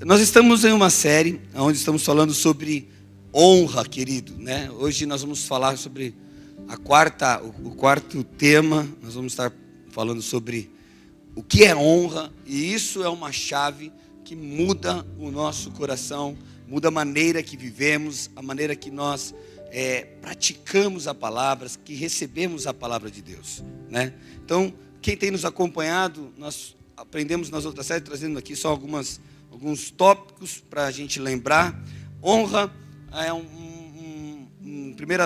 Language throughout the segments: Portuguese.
Nós estamos em uma série onde estamos falando sobre honra, querido, né? Hoje nós vamos falar sobre o quarto tema. Nós vamos estar falando sobre o que é honra, e isso é uma chave que muda o nosso coração, muda a maneira que vivemos, a maneira que nós praticamos a palavra, que recebemos a palavra de Deus, né? Então, quem tem nos acompanhado, nós aprendemos nas outras séries, trazendo aqui só alguns tópicos para a gente lembrar. Honra é 1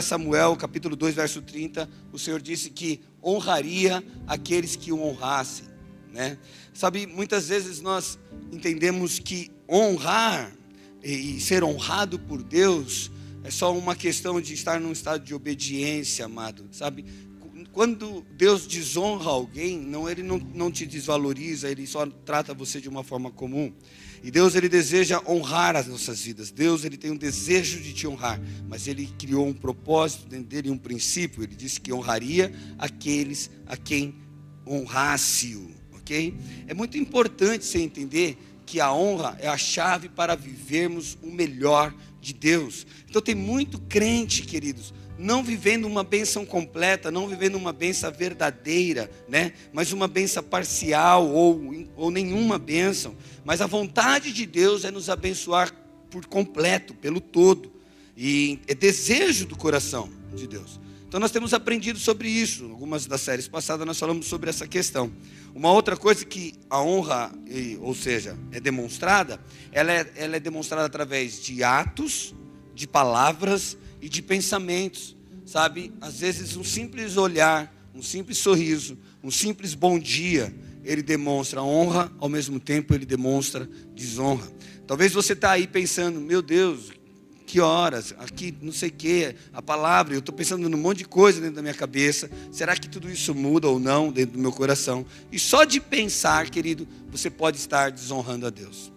Samuel, capítulo 2, verso 30, o Senhor disse que honraria aqueles que o honrassem, né? Sabe, muitas vezes nós entendemos que honrar e ser honrado por Deus é só uma questão de estar num estado de obediência, amado, sabe? Quando Deus desonra alguém, Ele não te desvaloriza, Ele só trata você de uma forma comum. E Deus, Ele deseja honrar as nossas vidas. Deus, Ele tem um desejo de te honrar, mas Ele criou um propósito dentro dele, um princípio. Ele disse que honraria aqueles a quem honrasse-o, ok? É muito importante você entender que a honra é a chave para vivermos o melhor de Deus. Então tem muito crente, queridos, não vivendo uma bênção completa, não vivendo uma bênção verdadeira, né? Mas uma bênção parcial ou nenhuma bênção. Mas a vontade de Deus é nos abençoar por completo, pelo todo. E é desejo do coração de Deus. Então nós temos aprendido sobre isso. Algumas das séries passadas nós falamos sobre essa questão. Uma outra coisa que a honra, ou seja, é demonstrada, ela é demonstrada através de atos, de palavras e de pensamentos, sabe? Às vezes um simples olhar, um simples sorriso, um simples bom dia, ele demonstra honra, ao mesmo tempo ele demonstra desonra. Talvez você está aí pensando, meu Deus, que horas, aqui não sei o que, a palavra, eu estou pensando num monte de coisa dentro da minha cabeça, será que tudo isso muda ou não dentro do meu coração? E só de pensar, querido, você pode estar desonrando a Deus.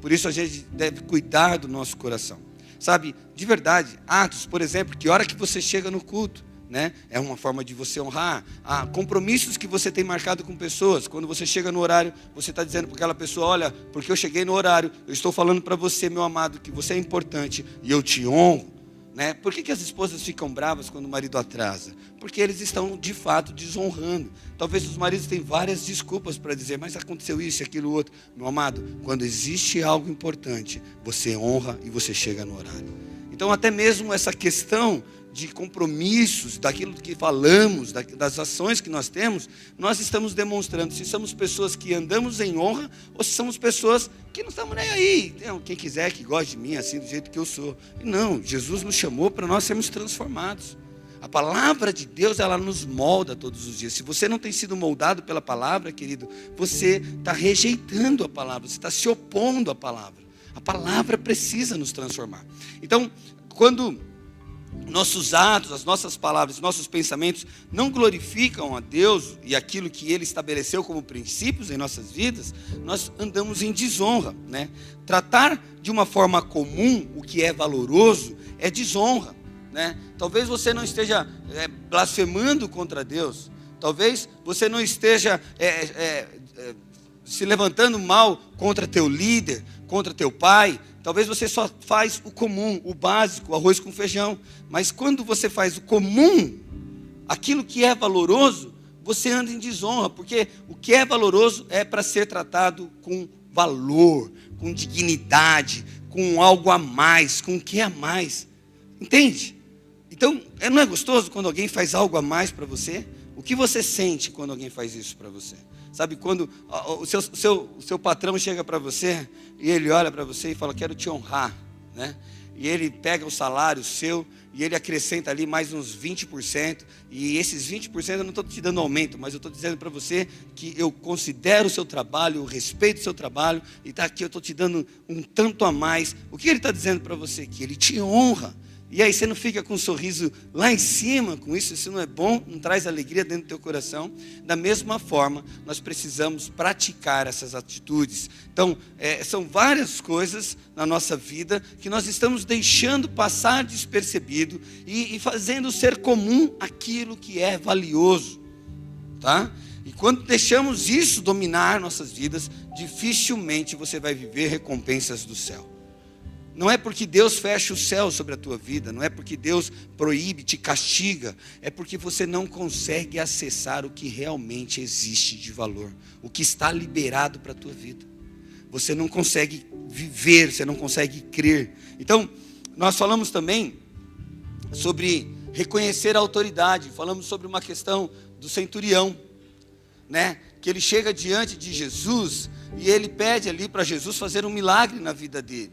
Por isso a gente deve cuidar do nosso coração. Sabe, de verdade, atos, por exemplo, que hora que você chega no culto, né? É uma forma de você honrar. Compromissos que você tem marcado com pessoas. Quando você chega no horário, você está dizendo para aquela pessoa, olha, porque eu cheguei no horário, eu estou falando para você, meu amado, que você é importante e eu te honro, né? Por que as esposas ficam bravas quando o marido atrasa? Porque eles estão de fato desonrando. Talvez os maridos tenham várias desculpas para dizer, mas aconteceu isso, aquilo, outro. Meu amado, quando existe algo importante, você honra e você chega no horário. Então até mesmo essa questão de compromissos, daquilo que falamos, das ações que nós temos, nós estamos demonstrando se somos pessoas que andamos em honra ou se somos pessoas que não estamos nem aí. Quem quiser que goste de mim assim do jeito que eu sou. Não, Jesus nos chamou para nós sermos transformados. A palavra de Deus, ela nos molda todos os dias. Se você não tem sido moldado pela palavra, querido, você está rejeitando a palavra, você está se opondo à palavra. A palavra precisa nos transformar. Então, quando nossos atos, as nossas palavras, nossos pensamentos não glorificam a Deus e aquilo que Ele estabeleceu como princípios em nossas vidas, nós andamos em desonra, né? Tratar de uma forma comum o que é valoroso é desonra, né? Talvez você não esteja blasfemando contra Deus, talvez você não esteja se levantando mal contra teu líder, contra teu pai. Talvez você só faz o comum, o básico, o arroz com feijão. Mas quando você faz o comum, aquilo que é valoroso, você anda em desonra. Porque o que é valoroso é para ser tratado com valor, com dignidade, com algo a mais, com o que é a mais. Entende? Então, não é gostoso quando alguém faz algo a mais para você? O que você sente quando alguém faz isso para você? Sabe, quando o seu patrão chega para você e ele olha para você e fala, quero te honrar, né? E ele pega o salário seu e ele acrescenta ali mais uns 20%. E esses 20% eu não estou te dando aumento, mas eu estou dizendo para você que eu considero o seu trabalho, eu respeito o seu trabalho. E está aqui, eu estou te dando um tanto a mais. O que ele está dizendo para você? Que ele te honra. E aí você não fica com um sorriso lá em cima com isso, isso não é bom, não traz alegria dentro do teu coração. Da mesma forma, nós precisamos praticar essas atitudes. Então, são várias coisas na nossa vida que nós estamos deixando passar despercebido e fazendo ser comum aquilo que é valioso, tá? E quando deixamos isso dominar nossas vidas, dificilmente você vai viver recompensas do céu. Não é porque Deus fecha o céu sobre a tua vida, não é porque Deus proíbe, te castiga, é porque você não consegue acessar o que realmente existe de valor, o que está liberado para a tua vida. Você não consegue viver, você não consegue crer. Então, nós falamos também sobre reconhecer a autoridade, falamos sobre uma questão do centurião, né? Que ele chega diante de Jesus e ele pede ali para Jesus fazer um milagre na vida dele.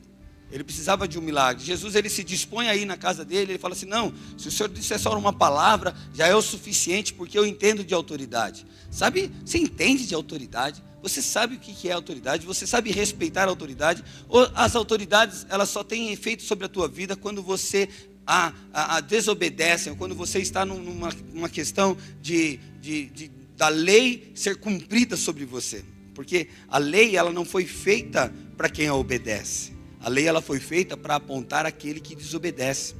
Ele precisava de um milagre. Jesus, ele se dispõe aí na casa dele, ele fala assim, não, se o Senhor disser só uma palavra, já é o suficiente, porque eu entendo de autoridade. Sabe, você entende de autoridade? Você sabe o que é autoridade? Você sabe respeitar a autoridade? Ou as autoridades, elas só têm efeito sobre a tua vida quando você a desobedece, ou quando você está numa questão da lei ser cumprida sobre você. Porque a lei, ela não foi feita para quem a obedece. A lei, ela foi feita para apontar aquele que desobedece.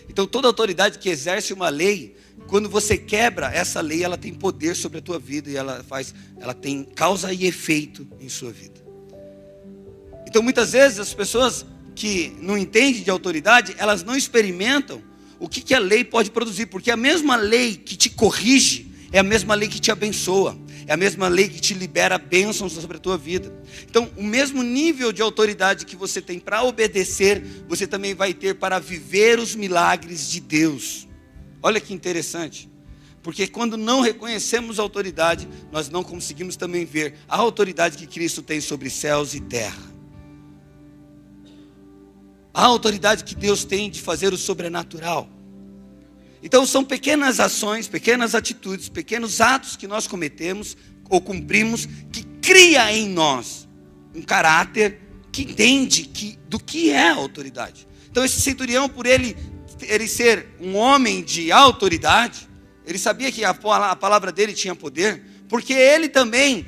Então toda autoridade que exerce uma lei, quando você quebra essa lei, ela tem poder sobre a tua vida e ela tem causa e efeito em sua vida. Então muitas vezes as pessoas que não entendem de autoridade, elas não experimentam o que a lei pode produzir, porque a mesma lei que te corrige é a mesma lei que te abençoa. É a mesma lei que te libera bênçãos sobre a tua vida. Então, o mesmo nível de autoridade que você tem para obedecer, você também vai ter para viver os milagres de Deus. Olha que interessante. Porque quando não reconhecemos a autoridade, nós não conseguimos também ver a autoridade que Cristo tem sobre céus e terra. A autoridade que Deus tem de fazer o sobrenatural. Então são pequenas ações, pequenas atitudes, pequenos atos que nós cometemos ou cumprimos, que cria em nós um caráter que entende do que é a autoridade. Então esse centurião, por ele ser um homem de autoridade, ele sabia que a palavra dele tinha poder, porque ele também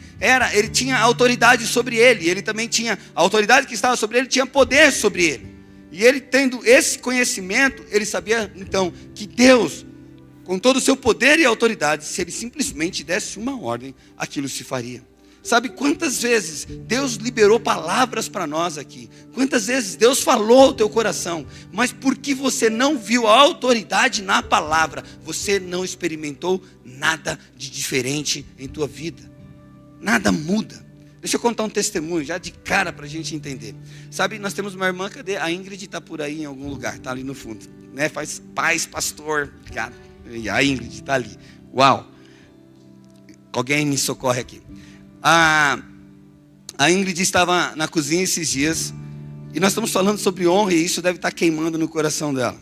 ele tinha autoridade sobre ele também tinha, a autoridade que estava sobre ele tinha poder sobre ele. E ele tendo esse conhecimento, ele sabia então que Deus, com todo o seu poder e autoridade, se ele simplesmente desse uma ordem, aquilo se faria. Sabe quantas vezes Deus liberou palavras para nós aqui? Quantas vezes Deus falou ao teu coração? Mas porque você não viu a autoridade na palavra, você não experimentou nada de diferente em tua vida. Nada muda. Deixa eu contar um testemunho, já de cara para a gente entender. Sabe, nós temos uma irmã, cadê? A Ingrid está por aí em algum lugar, está ali no fundo. Né? Faz paz, pastor. Obrigado. E a Ingrid está ali. Uau. Alguém me socorre aqui. A Ingrid estava na cozinha esses dias, e nós estamos falando sobre honra, e isso deve estar queimando no coração dela.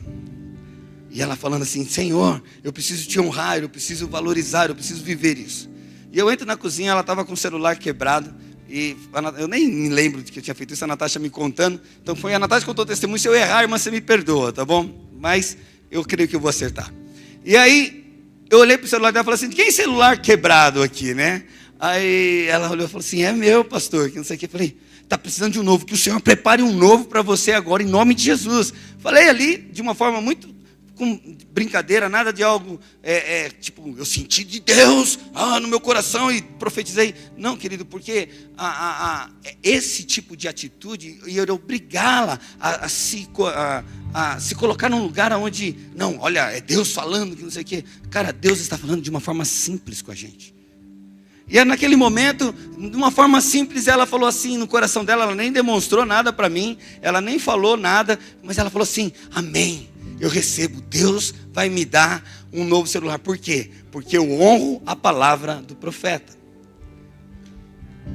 E ela falando assim, Senhor, eu preciso te honrar, eu preciso valorizar, eu preciso viver isso. E eu entro na cozinha, ela estava com o celular quebrado, e eu nem me lembro de que eu tinha feito isso, a Natasha me contando. Então foi a Natasha que contou o testemunho. Se eu errar, irmã, você me perdoa, tá bom? Mas eu creio que eu vou acertar. E aí, eu olhei para o celular dela e falei assim, de quem celular quebrado aqui, né? Aí ela olhou e falou assim, é meu, pastor, que não sei o que. Eu falei, está precisando de um novo, que o Senhor prepare um novo para você agora, em nome de Jesus. Falei ali, de uma forma muito com brincadeira, nada de algo, tipo, eu senti de Deus, no meu coração e profetizei. Não, querido, porque esse tipo de atitude ia obrigá-la a se colocar num lugar onde, não, olha, é Deus falando, que não sei o quê. Cara, Deus está falando de uma forma simples com a gente. E naquele momento, de uma forma simples, ela falou assim no coração dela, ela nem demonstrou nada para mim, ela nem falou nada, mas ela falou assim, amém. Eu recebo, Deus vai me dar um novo celular. Por quê? Porque eu honro a palavra do profeta.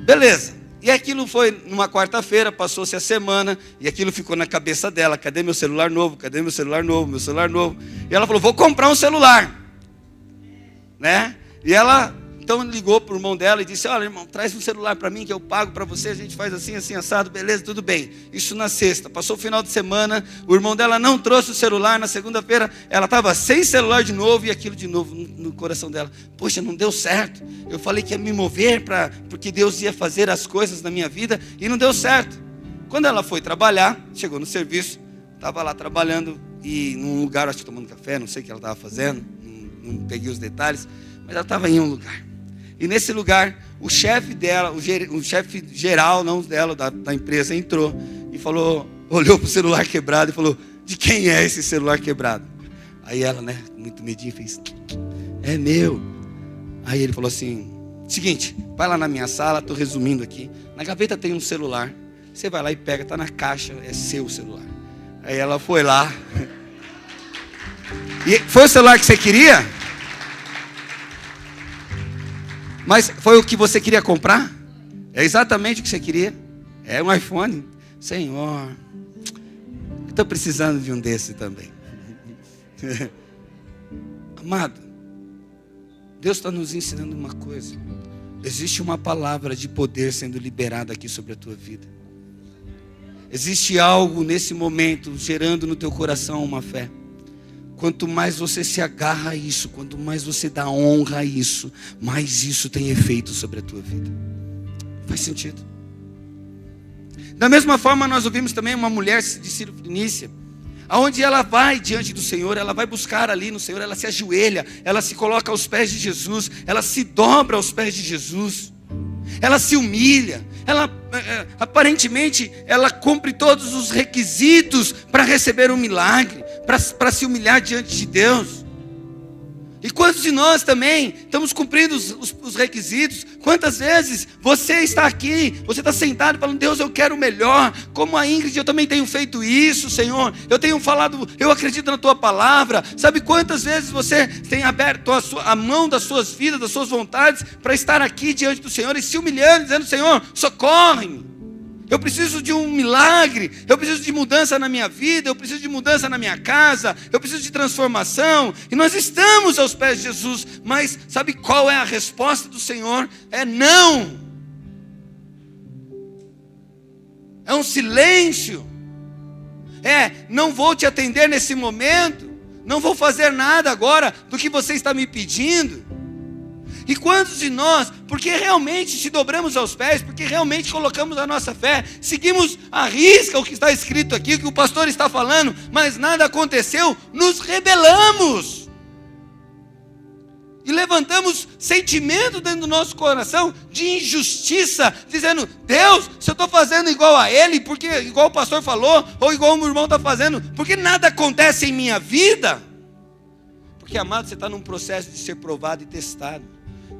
Beleza. E aquilo foi numa quarta-feira, passou-se a semana, e aquilo ficou na cabeça dela. Cadê meu celular novo? Cadê meu celular novo? Meu celular novo. E ela falou, vou comprar um celular. Né? E ela então ligou para o irmão dela e disse, olha irmão, traz um celular para mim que eu pago para você, a gente faz assim, assim, assado, beleza, tudo bem. Isso na sexta, passou o final de semana, o irmão dela não trouxe o celular, na segunda-feira ela estava sem celular de novo, e aquilo de novo no coração dela, poxa, não deu certo, eu falei que ia me mover, porque Deus ia fazer as coisas na minha vida, e não deu certo. Quando ela foi trabalhar, chegou no serviço, estava lá trabalhando, e num lugar, acho que tomando café, não sei o que ela estava fazendo, não peguei os detalhes, mas ela estava em um lugar. E nesse lugar, o chefe dela, o chefe geral, não dela, da empresa, entrou e falou, olhou para o celular quebrado e falou, de quem é esse celular quebrado? Aí ela, né, muito medinha, fez, é meu. Aí ele falou assim, seguinte, vai lá na minha sala, estou resumindo aqui, na gaveta tem um celular, você vai lá e pega, está na caixa, é seu celular. Aí ela foi lá. E foi o celular que você queria? Mas foi o que você queria comprar? É exatamente o que você queria? É um iPhone? Senhor, eu estou precisando de um desse também. Amado, Deus está nos ensinando uma coisa. Existe uma palavra de poder sendo liberada aqui sobre a tua vida. Existe algo nesse momento gerando no teu coração uma fé. Quanto mais você se agarra a isso, quanto mais você dá honra a isso, mais isso tem efeito sobre a tua vida. Faz sentido? Da mesma forma, nós ouvimos também uma mulher de Sirofenícia, aonde ela vai diante do Senhor, ela vai buscar ali no Senhor, ela se ajoelha, ela se coloca aos pés de Jesus, ela se dobra aos pés de Jesus, ela se humilha, ela aparentemente ela cumpre todos os requisitos para receber um milagre, para se humilhar diante de Deus. E quantos de nós também estamos cumprindo os requisitos? Quantas vezes você está aqui, você está sentado falando, Deus, eu quero o melhor. Como a Ingrid, eu também tenho feito isso, Senhor. Eu tenho falado, eu acredito na Tua palavra. Sabe quantas vezes você tem aberto a mão das suas vidas, das suas vontades, para estar aqui diante do Senhor e se humilhando, dizendo, Senhor, socorre-me. Eu preciso de um milagre, eu preciso de mudança na minha vida, eu preciso de mudança na minha casa, eu preciso de transformação. E nós estamos aos pés de Jesus, mas sabe qual é a resposta do Senhor? É não. É um silêncio. Não vou te atender nesse momento, não vou fazer nada agora do que você está me pedindo. E quantos de nós, porque realmente se dobramos aos pés, porque realmente colocamos a nossa fé, seguimos à risca o que está escrito aqui, o que o pastor está falando, mas nada aconteceu, nos rebelamos. E levantamos sentimento dentro do nosso coração de injustiça, dizendo, Deus, se eu estou fazendo igual a ele, porque igual o pastor falou, ou igual o meu irmão está fazendo, porque nada acontece em minha vida? Porque, amado, você está num processo de ser provado e testado.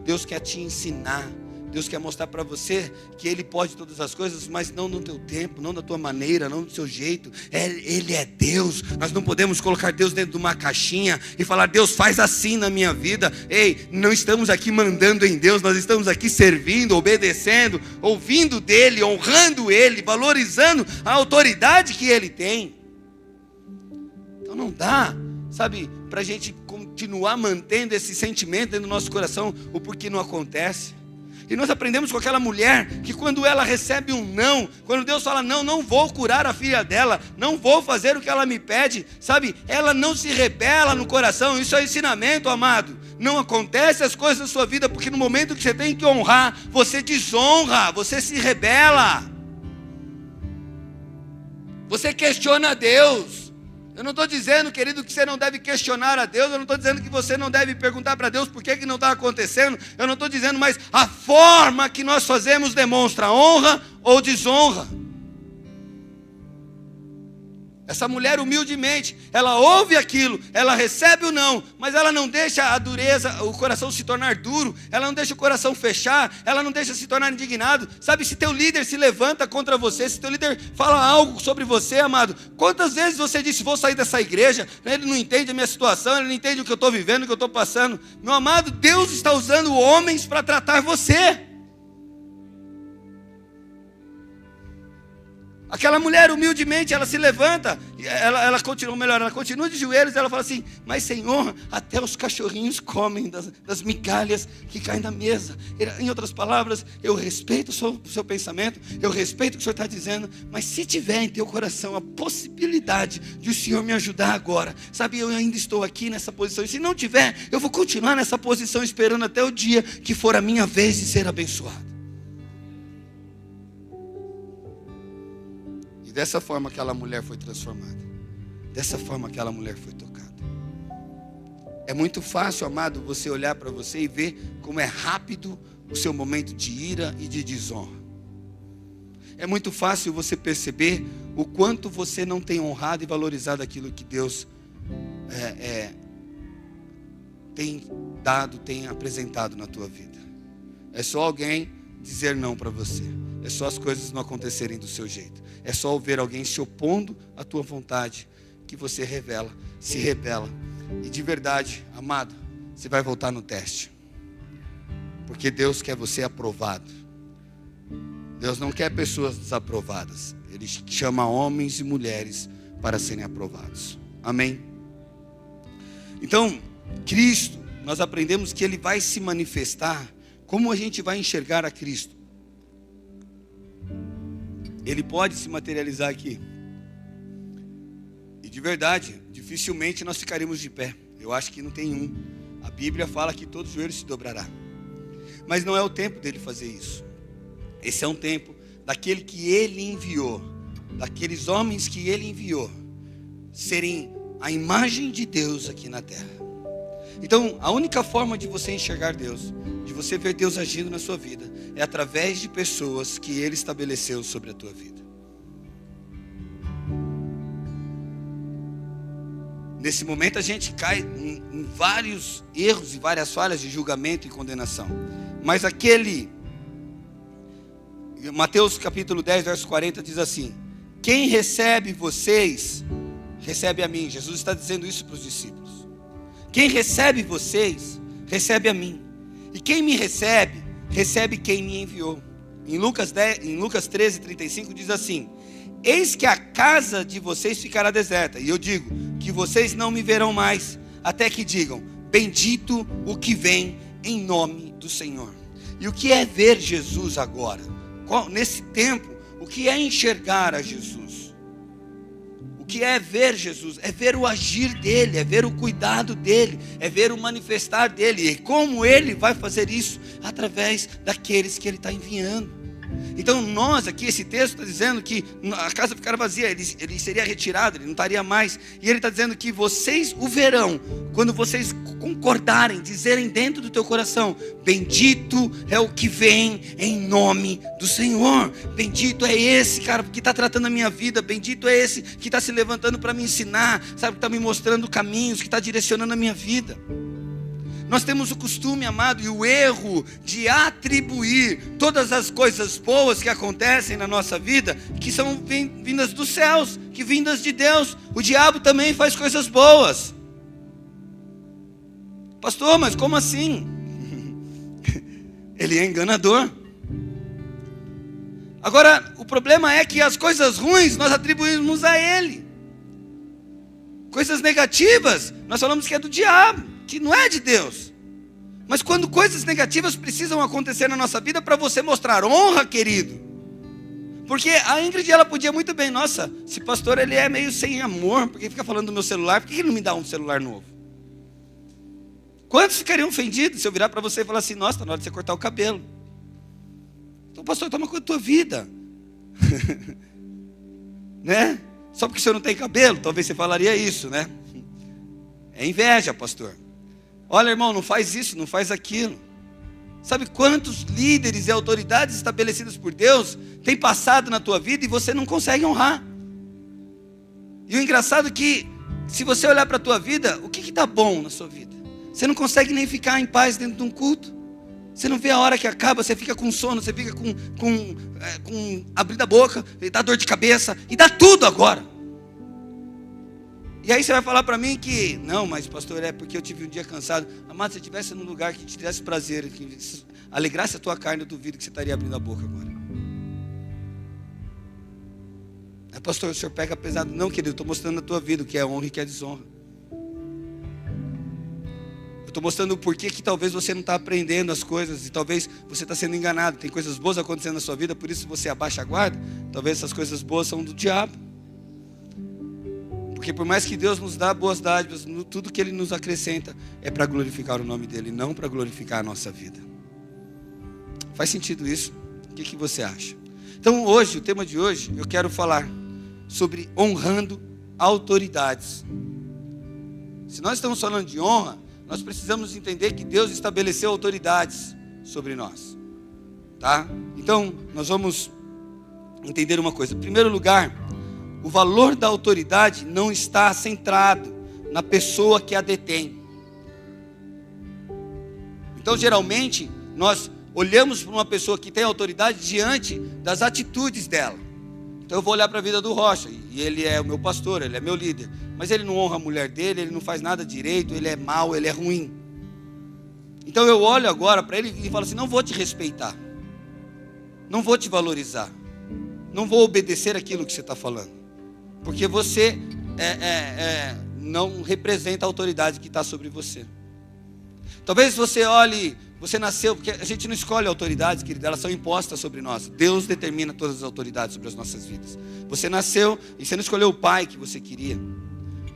Deus quer te ensinar, Deus quer mostrar para você que Ele pode todas as coisas, mas não no teu tempo, não da tua maneira, não do seu jeito. Ele é Deus, nós não podemos colocar Deus dentro de uma caixinha e falar, Deus faz assim na minha vida. Ei, não estamos aqui mandando em Deus, nós estamos aqui servindo, obedecendo, ouvindo dEle, honrando Ele, valorizando a autoridade que Ele tem. Então não dá, sabe, para a gente continuar mantendo esse sentimento dentro do nosso coração, o porquê não acontece. E nós aprendemos com aquela mulher, que quando ela recebe um não, quando Deus fala, não vou curar a filha dela, não vou fazer o que ela me pede, sabe, ela não se rebela no coração. Isso é ensinamento, amado. Não acontece as coisas na sua vida, porque no momento que você tem que honrar, você desonra, você se rebela, você questiona a Deus. Eu não estou dizendo, querido, que você não deve questionar a Deus. Eu não estou dizendo que você não deve perguntar para Deus por que não está acontecendo. Eu não estou dizendo, mas a forma que nós fazemos demonstra honra ou desonra. Essa mulher humildemente, ela ouve aquilo, ela recebe o não, mas ela não deixa a dureza, o coração se tornar duro, ela não deixa o coração fechar, ela não deixa se tornar indignado. Sabe, se teu líder se levanta contra você, se teu líder fala algo sobre você, amado, quantas vezes você disse, vou sair dessa igreja, ele não entende a minha situação, ele não entende o que eu estou vivendo, o que eu estou passando. Meu amado, Deus está usando homens para tratar você. Aquela mulher humildemente, ela se levanta, ela continua de joelhos, ela fala assim, mas Senhor, até os cachorrinhos comem das migalhas que caem da mesa. Em outras palavras, eu respeito o seu pensamento, eu respeito o que o Senhor está dizendo, mas se tiver em teu coração a possibilidade de o Senhor me ajudar agora, sabe, eu ainda estou aqui nessa posição, e se não tiver, eu vou continuar nessa posição, esperando até o dia que for a minha vez de ser abençoado. Dessa forma aquela mulher foi transformada. Dessa forma aquela mulher foi tocada. É muito fácil, amado, você olhar para você e ver como é rápido o seu momento de ira e de desonra. É muito fácil você perceber o quanto você não tem honrado e valorizado aquilo que Deus tem dado, tem apresentado na tua vida. É só alguém dizer não para você. É só as coisas não acontecerem do seu jeito. É só ver alguém se opondo à tua vontade que você se rebela. E de verdade, amado, você vai voltar no teste. Porque Deus quer você aprovado. Deus não quer pessoas desaprovadas. Ele chama homens e mulheres para serem aprovados. Amém? Então, Cristo, nós aprendemos que Ele vai se manifestar. Como a gente vai enxergar a Cristo? Ele pode se materializar aqui. E de verdade, dificilmente nós ficaremos de pé. Eu acho que não tem um. A Bíblia fala que todo joelho se dobrará. Mas não é o tempo dele fazer isso. Esse é um tempo daquele que Ele enviou, daqueles homens que Ele enviou, serem a imagem de Deus aqui na terra. Então, a única forma de você enxergar Deus, de você ver Deus agindo na sua vida, é através de pessoas que Ele estabeleceu sobre a tua vida. Nesse momento a gente cai em vários erros e várias falhas de julgamento e condenação. Mas Mateus capítulo 10, verso 40 diz assim: quem recebe vocês, recebe a mim. Jesus está dizendo isso para os discípulos. Quem recebe vocês, recebe a mim. E quem me recebe, recebe quem me enviou. Em Lucas 13, 35 diz assim: eis que a casa de vocês ficará deserta. E eu digo que vocês não me verão mais, até que digam: bendito o que vem em nome do Senhor. E o que é ver Jesus agora? Nesse tempo, o que é enxergar a Jesus? O que é ver Jesus? É ver o agir dele, é ver o cuidado dele, é ver o manifestar dele. E como ele vai fazer isso? Através daqueles que ele está enviando. Então nós aqui, esse texto está dizendo que a casa ficará vazia, ele seria retirado, ele não estaria mais. E ele está dizendo que vocês o verão, quando vocês concordarem, dizerem dentro do teu coração: bendito é o que vem em nome do Senhor. Bendito é esse, cara, que está tratando a minha vida. Bendito é esse que está se levantando para me ensinar, sabe, que está me mostrando caminhos, que está direcionando a minha vida. Nós temos o costume, amado, e o erro de atribuir todas as coisas boas que acontecem na nossa vida, que são vindas dos céus, que vindas de Deus. O diabo também faz coisas boas. Pastor, mas como assim? Ele é enganador. Agora, o problema é que as coisas ruins nós atribuímos a ele. Coisas negativas, nós falamos que é do diabo, que não é de Deus. Mas quando coisas negativas precisam acontecer na nossa vida para você mostrar honra, querido. Porque a Ingrid, ela podia muito bem: nossa, esse pastor ele é meio sem amor, porque fica falando do meu celular, por que ele não me dá um celular novo? Quantos ficariam ofendidos se eu virar para você e falar assim: nossa, está na hora de você cortar o cabelo? Então, pastor, toma conta da tua vida. Né? Só porque o senhor não tem cabelo, talvez você falaria isso, né? É inveja, pastor. Olha, irmão, não faz isso, não faz aquilo. Sabe quantos líderes e autoridades estabelecidas por Deus têm passado na tua vida e você não consegue honrar? E o engraçado é que, se você olhar para a tua vida, o que está bom na sua vida? Você não consegue nem ficar em paz dentro de um culto. Você não vê a hora que acaba, você fica com sono, você fica com abrindo a boca, e dá dor de cabeça, e dá tudo agora. E aí você vai falar para mim que, não, mas pastor, é porque eu tive um dia cansado. Amado, se você estivesse num lugar que te desse prazer, que alegrasse a tua carne, eu duvido que você estaria abrindo a boca agora. Pastor, o senhor pega pesado. Não, querido, eu estou mostrando a tua vida o que é honra e o que é desonra. Eu estou mostrando o porquê que talvez você não está aprendendo as coisas, e talvez você está sendo enganado. Tem coisas boas acontecendo na sua vida, por isso você abaixa a guarda. Talvez essas coisas boas são do diabo. Porque por mais que Deus nos dá boas dádivas, tudo que Ele nos acrescenta é para glorificar o nome dEle, não para glorificar a nossa vida. Faz sentido isso? O que você acha? Então hoje, o tema de hoje, eu quero falar sobre honrando autoridades. Se nós estamos falando de honra, nós precisamos entender que Deus estabeleceu autoridades sobre nós, tá? Então, nós vamos entender uma coisa. Em primeiro lugar, o valor da autoridade não está centrado na pessoa que a detém. Então, geralmente, nós olhamos para uma pessoa que tem autoridade diante das atitudes dela. Então eu vou olhar para a vida do Rocha, e ele é o meu pastor, ele é meu líder, mas ele não honra a mulher dele, ele não faz nada direito, ele é mau, ele é ruim. Então eu olho agora para ele e falo assim: não vou te respeitar, não vou te valorizar, não vou obedecer aquilo que você está falando, porque você não representa a autoridade que está sobre você. Talvez você olhe, você nasceu, porque a gente não escolhe autoridades, querido, elas são impostas sobre nós. Deus determina todas as autoridades sobre as nossas vidas. Você nasceu e você não escolheu o pai que você queria,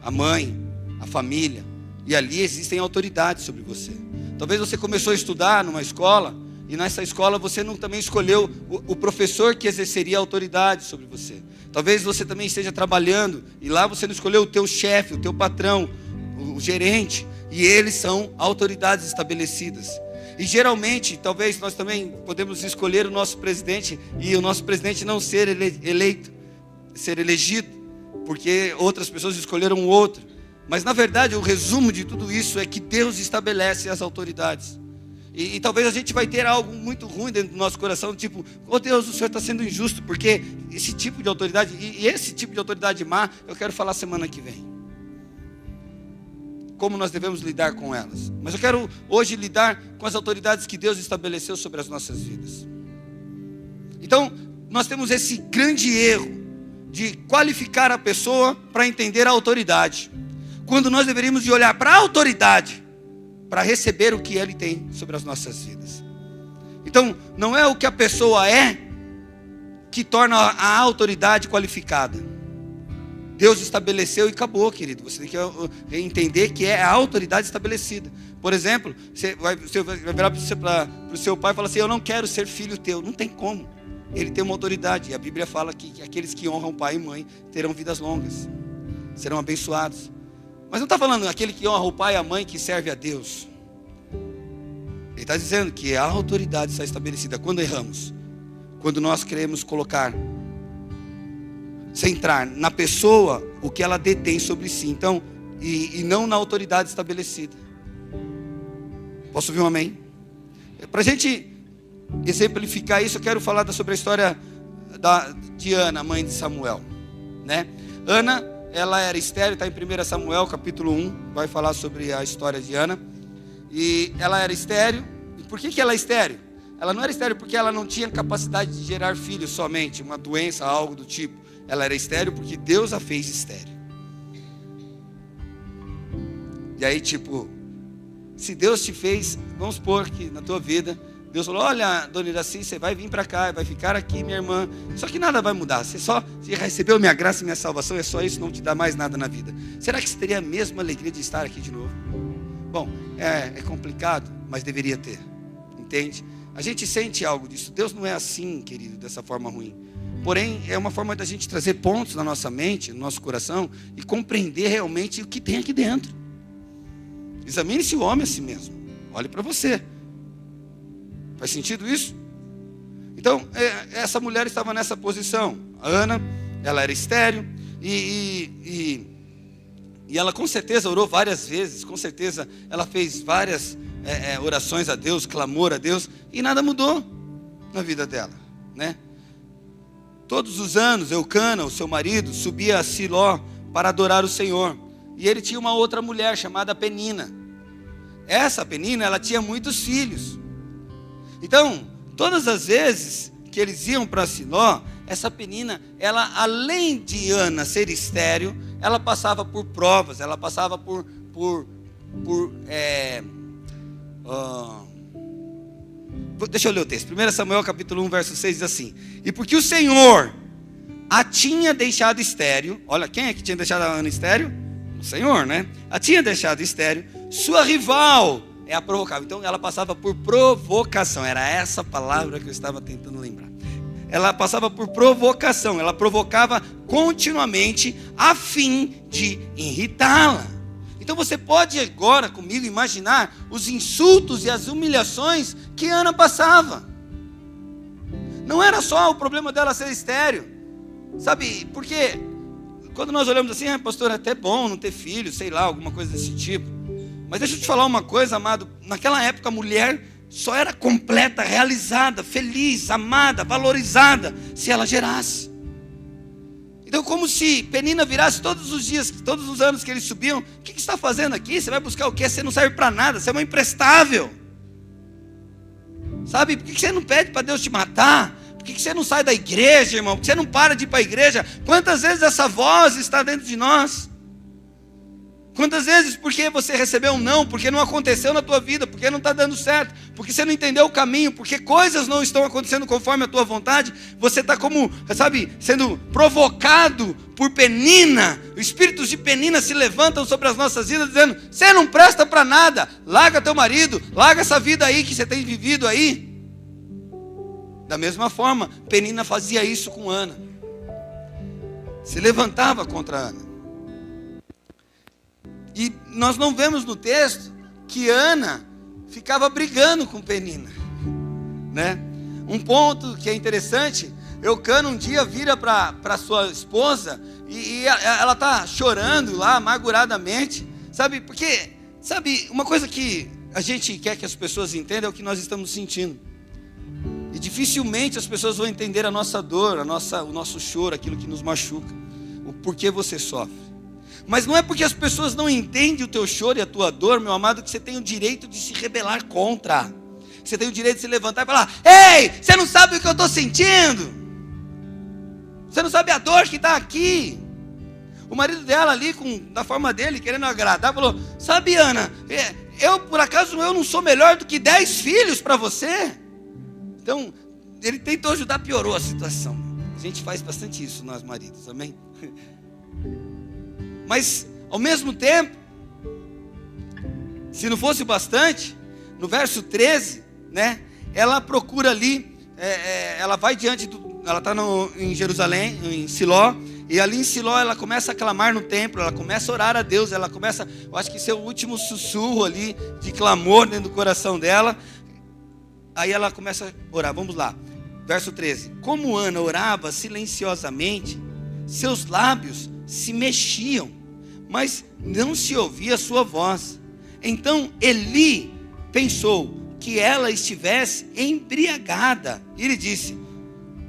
a mãe, a família, e ali existem autoridades sobre você. Talvez você começou a estudar numa escola, e nessa escola você não também escolheu o professor que exerceria a autoridade sobre você. Talvez você também esteja trabalhando, e lá você não escolheu o teu chefe, o teu patrão, o gerente, e eles são autoridades estabelecidas. E geralmente, talvez nós também podemos escolher o nosso presidente, e o nosso presidente não ser eleito, ser elegido, porque outras pessoas escolheram outro. Mas na verdade o resumo de tudo isso é que Deus estabelece as autoridades. E talvez a gente vai ter algo muito ruim dentro do nosso coração, tipo: oh Deus, o Senhor está sendo injusto, porque esse tipo de autoridade, e esse tipo de autoridade má, eu quero falar semana que vem. Como nós devemos lidar com elas. Mas eu quero hoje lidar com as autoridades que Deus estabeleceu sobre as nossas vidas. Então, nós temos esse grande erro de qualificar a pessoa para entender a autoridade, quando nós deveríamos de olhar para a autoridade para receber o que Ele tem sobre as nossas vidas. Então, não é o que a pessoa é que torna a autoridade qualificada. Deus estabeleceu e acabou, querido. Você tem que entender que é a autoridade estabelecida. Por exemplo, você vai virar para o seu pai e falar assim: eu não quero ser filho teu. Não tem como. Ele tem uma autoridade. E a Bíblia fala que aqueles que honram pai e mãe terão vidas longas, serão abençoados. Mas não está falando aquele que honra o pai e a mãe que serve a Deus. Ele está dizendo que a autoridade está estabelecida. Quando erramos, quando nós queremos centrar na pessoa o que ela detém sobre si, então, e não na autoridade estabelecida. Posso ouvir um amém? Para a gente exemplificar isso, eu quero falar sobre a história de Ana, mãe de Samuel, né? Ana, ela era estéril, está em 1 Samuel capítulo 1, vai falar sobre a história de Ana. E ela era estéril. E por que ela é estéril? Ela não era estéril porque ela não tinha capacidade de gerar filhos somente, uma doença, algo do tipo. Ela era estéril porque Deus a fez estéril. E aí, se Deus te fez, vamos supor que na tua vida, Deus falou: olha, dona Iraci, você vai vir para cá, vai ficar aqui, minha irmã. Só que nada vai mudar. Você recebeu minha graça e minha salvação, é só isso, não te dá mais nada na vida. Será que você teria a mesma alegria de estar aqui de novo? Bom, é complicado, mas deveria ter. Entende? A gente sente algo disso. Deus não é assim, querido, dessa forma ruim. Porém, é uma forma da gente trazer pontos na nossa mente, no nosso coração, e compreender realmente o que tem aqui dentro. Examine-se o homem a si mesmo. Olhe para você. Faz sentido isso? Então, essa mulher estava nessa posição. A Ana, ela era estéril, e ela com certeza orou várias vezes, com certeza ela fez várias orações a Deus, clamor a Deus, e nada mudou na vida dela, né? Todos os anos, Eucana, o seu marido, subia a Siló para adorar o Senhor. E ele tinha uma outra mulher chamada Penina. Essa Penina, ela tinha muitos filhos. Então, todas as vezes que eles iam para Siló, essa Penina, ela, além de Ana ser estéril, ela passava por provas, ela passava deixa eu ler o texto. 1 Samuel capítulo 1, verso 6 diz assim: e porque o Senhor a tinha deixado estéril. Olha, quem é que tinha deixado a Ana estéril? O Senhor, né? A tinha deixado estéril. Sua rival é a provocava. Então ela passava por provocação. Era essa palavra que eu estava tentando lembrar. Ela passava por provocação. Ela provocava continuamente a fim de irritá-la. Então você pode agora comigo imaginar os insultos e as humilhações que Ana passava. Não era só o problema dela ser estéril, sabe? Porque quando nós olhamos assim, pastor, é até bom não ter filho, sei lá, alguma coisa desse tipo. Mas deixa eu te falar uma coisa, amado. Naquela época a mulher só era completa, realizada, feliz, amada, valorizada, se ela gerasse. Então, como se Penina virasse todos os dias, todos os anos que eles subiam: o que você está fazendo aqui? Você vai buscar o quê? Você não serve para nada, você é uma imprestável. Sabe, por que você não pede para Deus te matar? Por que você não sai da igreja, irmão? Por que você não para de ir para a igreja? Quantas vezes essa voz está dentro de nós? Quantas vezes porque você recebeu um não, porque não aconteceu na tua vida, porque não está dando certo, porque você não entendeu o caminho, porque coisas não estão acontecendo conforme a tua vontade, você está como, sabe, sendo provocado por Penina. Espíritos de Penina se levantam sobre as nossas vidas dizendo: você não presta para nada, larga teu marido, larga essa vida aí que você tem vivido aí. Da mesma forma, Penina fazia isso com Ana, se levantava contra Ana. E nós não vemos no texto que Ana ficava brigando com Penina, né? Um ponto que é interessante: Eucana um dia vira para sua esposa e ela está chorando lá amarguradamente, sabe? Porque, sabe, uma coisa que a gente quer que as pessoas entendam é o que nós estamos sentindo. E dificilmente as pessoas vão entender a nossa dor, o nosso choro, aquilo que nos machuca, o porquê você sofre. Mas não é porque as pessoas não entendem o teu choro e a tua dor, meu amado, que você tem o direito de se rebelar contra. Você tem o direito de se levantar e falar: ei, você não sabe o que eu estou sentindo. Você não sabe a dor que está aqui. O marido dela ali, da forma dele, querendo agradar, falou: sabe, Ana, por acaso eu não sou melhor do que 10 filhos para você? Então, ele tentou ajudar, piorou a situação. A gente faz bastante isso, nós maridos, amém? Mas, ao mesmo tempo, se não fosse bastante, no verso 13, né, ela procura ali, ela vai diante ela está em Jerusalém, em Siló, e ali em Siló ela começa a clamar no templo, ela começa a orar a Deus, ela começa, eu acho que esse é o último sussurro ali, de clamor dentro do coração dela. Aí ela começa a orar, vamos lá, verso 13: como Ana orava silenciosamente, seus lábios se mexiam, mas não se ouvia a sua voz. Então Eli pensou que ela estivesse embriagada. E ele disse: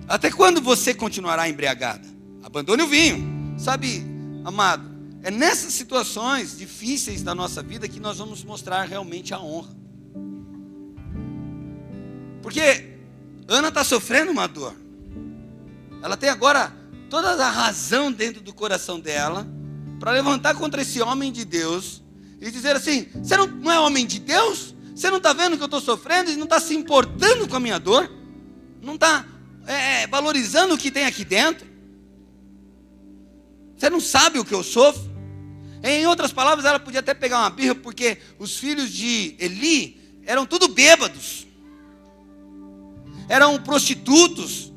até quando você continuará embriagada? Abandone o vinho. Sabe, amado, é nessas situações difíceis da nossa vida que nós vamos mostrar realmente a honra. Porque Ana está sofrendo uma dor. Ela tem agora toda a razão dentro do coração dela para levantar contra esse homem de Deus e dizer assim: você não é homem de Deus? Você não está vendo que eu estou sofrendo e não está se importando com a minha dor? Não está valorizando o que tem aqui dentro? Você não sabe o que eu sofro? Em outras palavras, ela podia até pegar uma birra, porque os filhos de Eli eram tudo bêbados, eram prostitutos,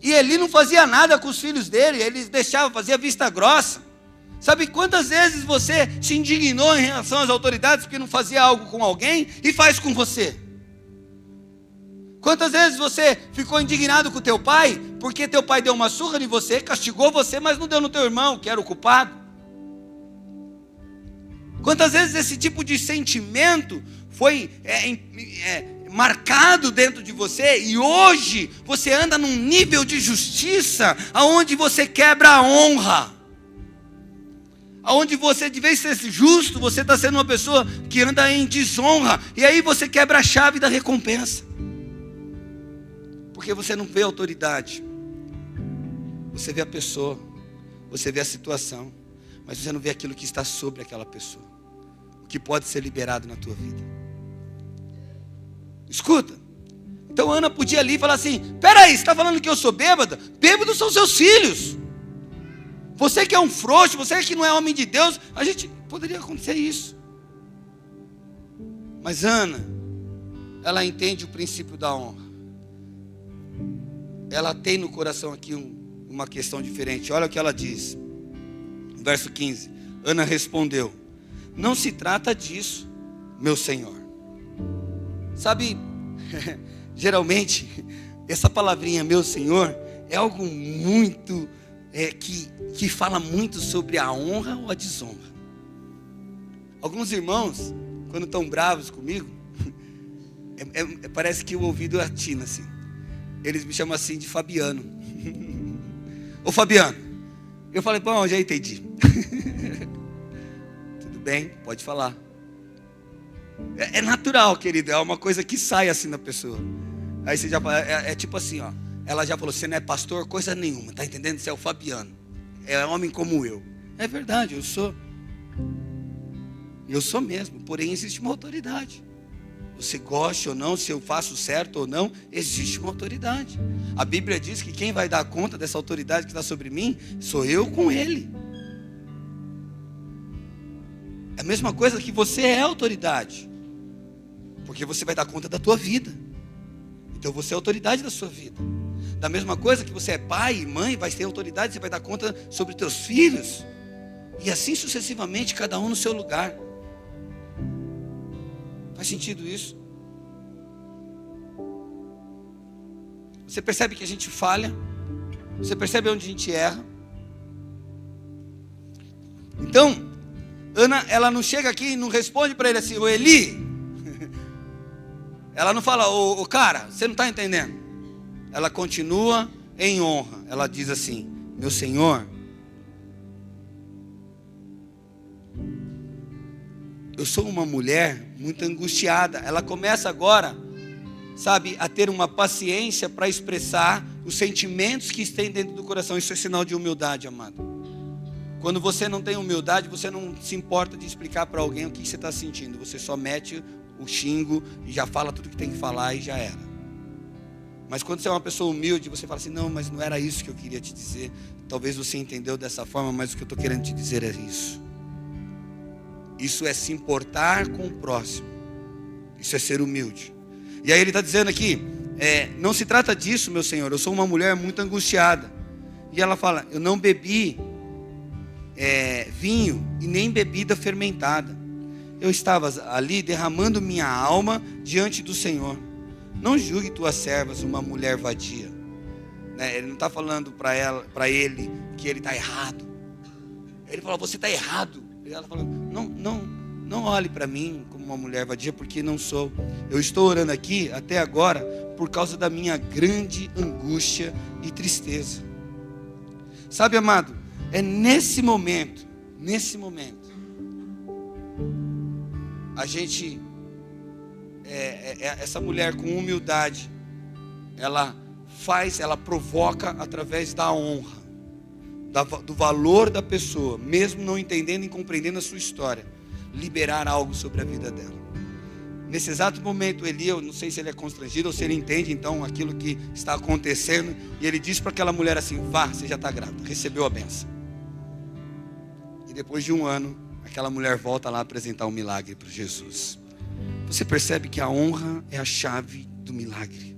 e Eli não fazia nada com os filhos dele, eles deixavam, fazia vista grossa. Sabe quantas vezes você se indignou em relação às autoridades porque não fazia algo com alguém e faz com você? Quantas vezes você ficou indignado com teu pai porque teu pai deu uma surra em você, castigou você, mas não deu no teu irmão, que era o culpado? Quantas vezes esse tipo de sentimento foi marcado dentro de você e hoje você anda num nível de justiça aonde você quebra a honra, aonde você, de vez de ser justo, você está sendo uma pessoa que anda em desonra, e aí você quebra a chave da recompensa, porque você não vê a autoridade, você vê a pessoa, você vê a situação, mas você não vê aquilo que está sobre aquela pessoa, o que pode ser liberado na tua vida. Escuta, então Ana podia ali falar assim: peraí, você está falando que eu sou bêbada? Bêbados são seus filhos. Você que é um frouxo, você que não é homem de Deus, a gente poderia acontecer isso. Mas Ana, ela entende o princípio da honra. Ela tem no coração aqui uma questão diferente. Olha o que ela diz, verso 15. Ana respondeu: não se trata disso, meu Senhor. Sabe, geralmente, essa palavrinha, meu Senhor, é algo muito, que fala muito sobre a honra ou a desonra. Alguns irmãos, quando estão bravos comigo, parece que o ouvido atina assim. Eles me chamam assim de Fabiano. Ô Fabiano, eu falei, bom, já entendi. Tudo bem, pode falar. É natural, querido, é uma coisa que sai assim da pessoa. Aí você já fala, é tipo assim, ó. Ela já falou, você não é pastor, coisa nenhuma, tá entendendo? Você é o Fabiano, é homem como eu. É verdade, eu sou mesmo, porém existe uma autoridade. Você goste ou não, se eu faço certo ou não, existe uma autoridade. A Bíblia diz que quem vai dar conta dessa autoridade que está sobre mim, sou eu com ele. É a mesma coisa que você é autoridade, porque você vai dar conta da tua vida. Então você é autoridade da sua vida. Da mesma coisa que você é pai e mãe, vai ter autoridade, você vai dar conta sobre os teus filhos. E assim sucessivamente, cada um no seu lugar. Faz sentido isso? Você percebe que a gente falha? Você percebe onde a gente erra? Então, Ana, ela não chega aqui e não responde para ele assim, ô Eli. Ela não fala, ô cara, você não está entendendo. Ela continua em honra. Ela diz assim, meu Senhor, eu sou uma mulher muito angustiada. Ela começa agora, sabe, a ter uma paciência para expressar os sentimentos que tem dentro do coração. Isso é sinal de humildade, amado. Quando você não tem humildade, você não se importa de explicar para alguém o que você está sentindo. Você só mete o xingo e já fala tudo que tem que falar e já era. Mas quando você é uma pessoa humilde, você fala assim, não, mas não era isso que eu queria te dizer. Talvez você entendeu dessa forma, mas o que eu estou querendo te dizer é isso. Isso é se importar com o próximo. Isso é ser humilde. E aí ele está dizendo aqui, não se trata disso, meu Senhor, eu sou uma mulher muito angustiada. E ela fala, eu não bebi vinho e nem bebida fermentada. Eu estava ali derramando minha alma diante do Senhor. Não julgue tuas servas uma mulher vadia. Ele não está falando para ele que ele está errado. Ele fala, você está errado. E ela fala, não olhe para mim como uma mulher vadia, porque não sou. Eu estou orando aqui até agora por causa da minha grande angústia e tristeza. Sabe, amado, é nesse momento, a gente, essa mulher com humildade, ela provoca através da honra, do valor da pessoa, mesmo não entendendo e compreendendo a sua história, liberar algo sobre a vida dela. Nesse exato momento, Eli, eu não sei se ele é constrangido ou se ele entende então aquilo que está acontecendo, e ele diz para aquela mulher assim, vá, você já está grávida, recebeu a bênção. E depois de 1 ano, aquela mulher volta lá apresentar um milagre para Jesus. Você percebe que a honra é a chave do milagre.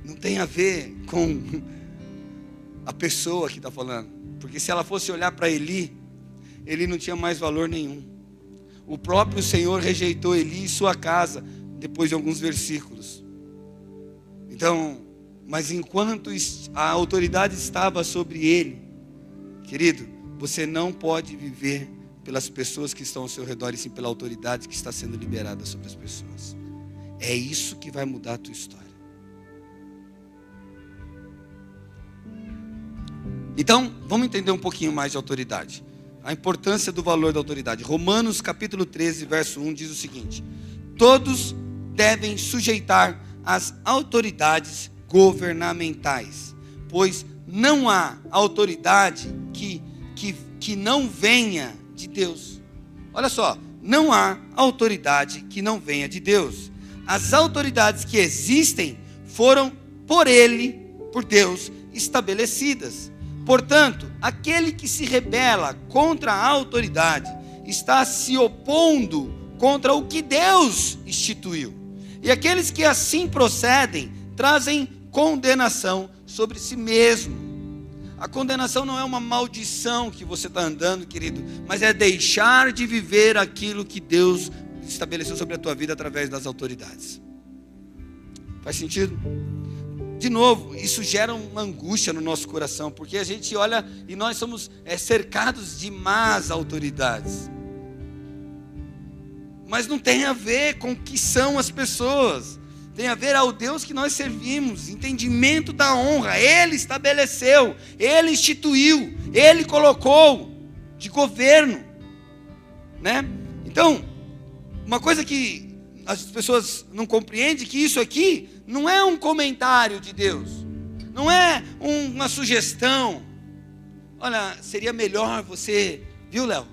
Não tem a ver com a pessoa que está falando. Porque se ela fosse olhar para Eli, ele não tinha mais valor nenhum. O próprio Senhor rejeitou Eli e sua casa, depois de alguns versículos. Então, mas enquanto a autoridade estava sobre ele, querido, você não pode viver pelas pessoas que estão ao seu redor, e sim pela autoridade que está sendo liberada sobre as pessoas. É isso que vai mudar a tua história. Então, vamos entender um pouquinho mais de autoridade. A importância do valor da autoridade. Romanos capítulo 13, verso 1 diz o seguinte: todos devem sujeitar as autoridades governamentais, pois não há autoridade que não venha de Deus. Olha só, não há autoridade que não venha de Deus. As autoridades que existem foram por Deus, estabelecidas. Portanto, aquele que se rebela contra a autoridade está se opondo contra o que Deus instituiu. E aqueles que assim procedem trazem condenação sobre si mesmo. A condenação não é uma maldição que você está andando, querido, mas é deixar de viver aquilo que Deus estabeleceu sobre a tua vida através das autoridades. Faz sentido? De novo, isso gera uma angústia no nosso coração, porque a gente olha e nós somos cercados de más autoridades. Mas não tem a ver com o que são as pessoas. Tem a ver ao Deus que nós servimos, entendimento da honra. Ele estabeleceu, Ele instituiu, Ele colocou de governo, né? Então, uma coisa que as pessoas não compreendem, que isso aqui não é um comentário de Deus, não é uma sugestão. Olha, seria melhor você, viu, Léo?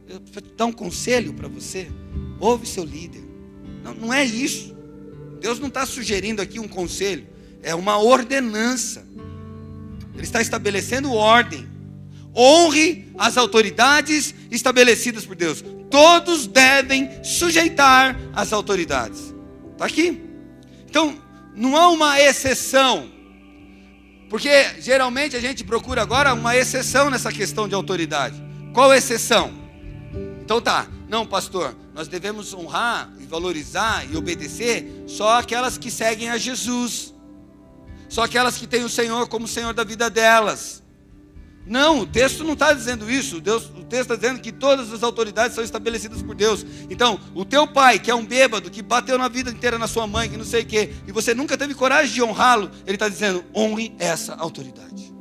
Eu vou dar um conselho para você. Ouve seu líder. Não é isso. Deus não está sugerindo aqui um conselho, é uma ordenança. Ele está estabelecendo ordem. Honre as autoridades estabelecidas por Deus. Todos devem sujeitar as autoridades. Está aqui. Então, não há uma exceção. Porque geralmente a gente procura agora uma exceção nessa questão de autoridade. Qual exceção? Então tá, não, pastor, nós devemos honrar e valorizar e obedecer só aquelas que seguem a Jesus, só aquelas que têm o Senhor como Senhor da vida delas. Não, o texto não está dizendo isso. O texto está dizendo que todas as autoridades são estabelecidas por Deus. Então, o teu pai, que é um bêbado, que bateu na vida inteira na sua mãe, que não sei o quê, e você nunca teve coragem de honrá-lo, ele está dizendo, honre essa autoridade.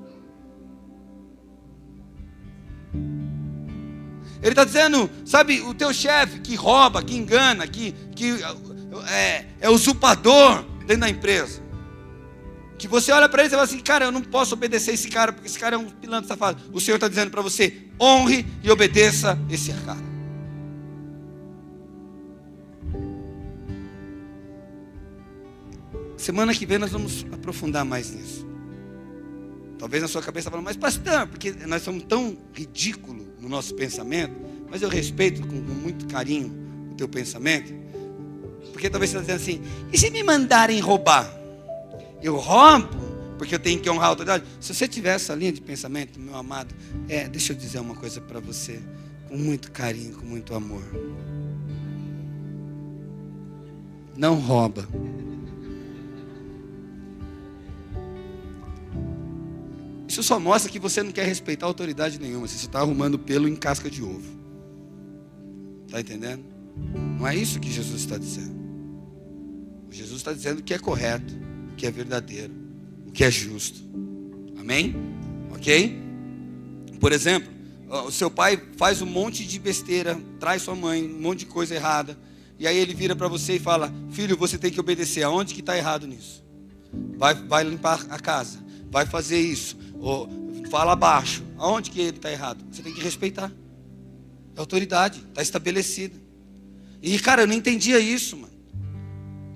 Ele está dizendo, sabe, o teu chefe que rouba, que engana, que é usurpador dentro da empresa. Que você olha para ele e fala assim, cara, eu não posso obedecer esse cara, porque esse cara é um pilantra safado. O Senhor está dizendo para você, honre e obedeça esse cara. Semana que vem nós vamos aprofundar mais nisso. Talvez na sua cabeça falando, mas pastor, porque nós somos tão ridículos no nosso pensamento, mas eu respeito com muito carinho o teu pensamento, porque talvez você está dizendo assim, e se me mandarem roubar? Eu roubo porque eu tenho que honrar a autoridade? Se você tiver essa linha de pensamento, meu amado, deixa eu dizer uma coisa para você, com muito carinho, com muito amor. Não rouba. Isso só mostra que você não quer respeitar autoridade nenhuma. Você está arrumando pelo em casca de ovo. Está entendendo? Não é isso que Jesus está dizendo. Jesus está dizendo o que é correto, o que é verdadeiro, o que é justo. Amém? Ok? Por exemplo, o seu pai faz um monte de besteira, traz sua mãe, um monte de coisa errada. E aí ele vira para você e fala, filho, você tem que obedecer. Aonde que está errado nisso? Vai limpar a casa. Vai fazer isso. Ou fala abaixo. Aonde que ele está errado? Você tem que respeitar. É autoridade, está estabelecida. E cara, eu não entendia isso, mano.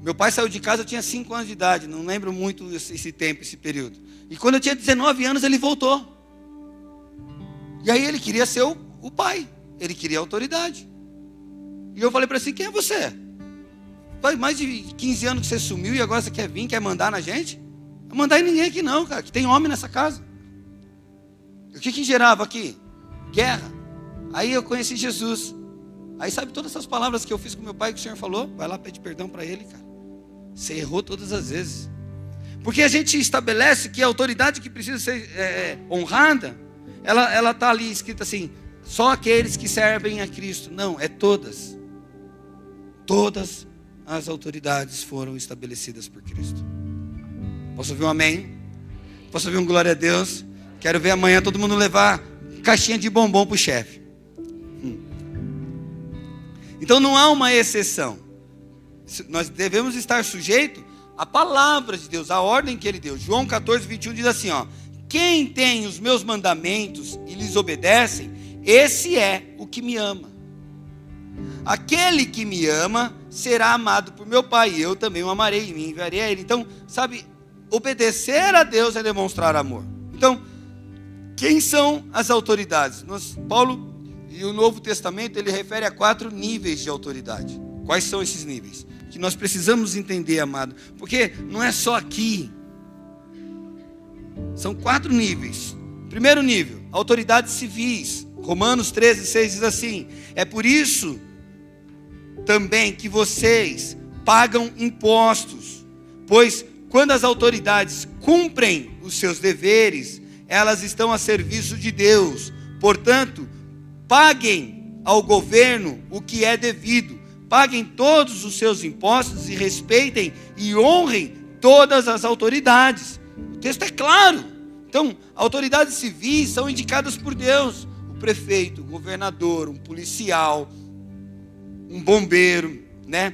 Meu pai saiu de casa, eu tinha 5 anos de idade. Não lembro muito esse tempo, esse período. E quando eu tinha 19 anos, ele voltou. E aí ele queria ser o pai. Ele queria autoridade. E eu falei para ele assim, quem é você? Faz mais de 15 anos que você sumiu e agora você quer vir, quer mandar na gente? Não mandar em ninguém aqui não, cara, que tem homem nessa casa. O que gerava aqui? Guerra. Aí eu conheci Jesus. Aí sabe todas essas palavras que eu fiz com meu pai, que o Senhor falou? Vai lá, pede perdão para ele, cara. Você errou todas as vezes. Porque a gente estabelece que a autoridade que precisa ser honrada, ela está ali escrita assim, só aqueles que servem a Cristo. Não, é todas. Todas as autoridades foram estabelecidas por Cristo. Posso ouvir um amém? Posso ouvir um glória a Deus? Quero ver amanhã todo mundo levar caixinha de bombom para o chefe. Então não há uma exceção. Nós devemos estar sujeitos à palavra de Deus, à ordem que Ele deu. João 14, 21 diz assim, ó, quem tem os meus mandamentos e lhes obedecem, esse é o que me ama. Aquele que me ama será amado por meu Pai, e eu também o amarei e me enviarei a Ele. Então, sabe, obedecer a Deus é demonstrar amor. Então, quem são as autoridades? Paulo e o Novo Testamento, ele refere a 4 níveis de autoridade. Quais são esses níveis? Que nós precisamos entender, amado. Porque não é só aqui. São 4 níveis. Primeiro nível, autoridades civis. Romanos 13:6 diz assim: é por isso também que vocês pagam impostos, pois quando as autoridades cumprem os seus deveres, elas estão a serviço de Deus. Portanto, paguem ao governo o que é devido, paguem todos os seus impostos e respeitem e honrem todas as autoridades. O texto é claro. Então, autoridades civis são indicadas por Deus. O prefeito, o governador, um policial, um bombeiro, né?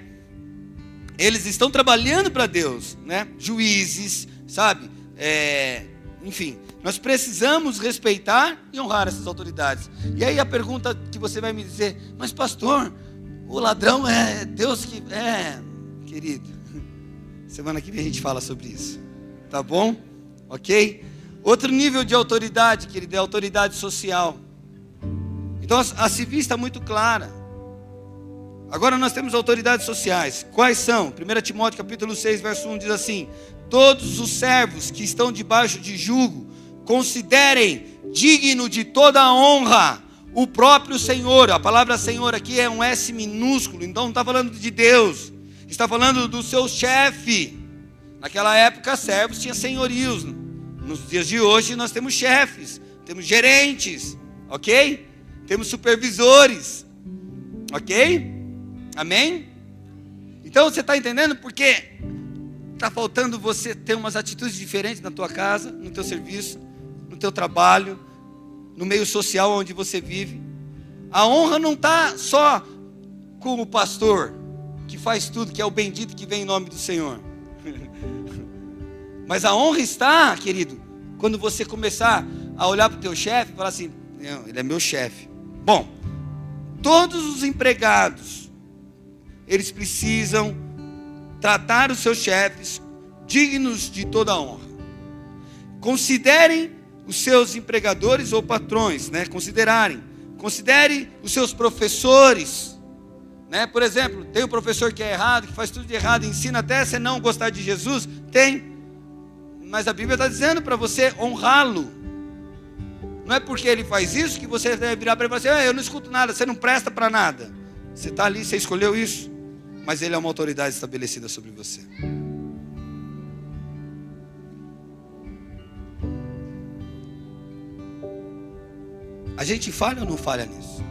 Eles estão trabalhando para Deus, né? Juízes, sabe? Enfim, nós precisamos respeitar e honrar essas autoridades. E aí a pergunta que você vai me dizer: mas pastor, o ladrão é Deus que... querido, semana que vem a gente fala sobre isso, tá bom? Ok? Outro nível de autoridade, querido, é a autoridade social. Então a civil está muito clara. Agora nós temos autoridades sociais. Quais são? 1 Timóteo capítulo 6, verso 1 diz assim: todos os servos que estão debaixo de jugo, considerem digno de toda a honra o próprio Senhor. A palavra Senhor aqui é um S minúsculo, então não está falando de Deus, está falando do seu chefe. Naquela época, servos tinham senhorios. Nos dias de hoje, nós temos chefes, temos gerentes, ok? Temos supervisores, ok? Amém? Então você está entendendo porque está faltando você ter umas atitudes diferentes na tua casa, no teu serviço, no teu trabalho, no meio social onde você vive. A honra não está só com o pastor, que faz tudo, que é o bendito que vem em nome do Senhor. Mas a honra está, querido, quando você começar a olhar para o teu chefe e falar assim: não, ele é meu chefe. Bom, todos os empregados, eles precisam tratar os seus chefes dignos de toda a honra. Considerem os seus empregadores ou patrões, né? Considere os seus professores, né? Por exemplo, tem um professor que é errado, que faz tudo de errado, ensina até você não gostar de Jesus, tem. Mas a Bíblia está dizendo para você honrá-lo. Não é porque ele faz isso que você deve virar para ele e falar assim: eu não escuto nada, você não presta para nada. Você está ali, você escolheu isso, mas ele é uma autoridade estabelecida sobre você. A gente falha ou não falha nisso?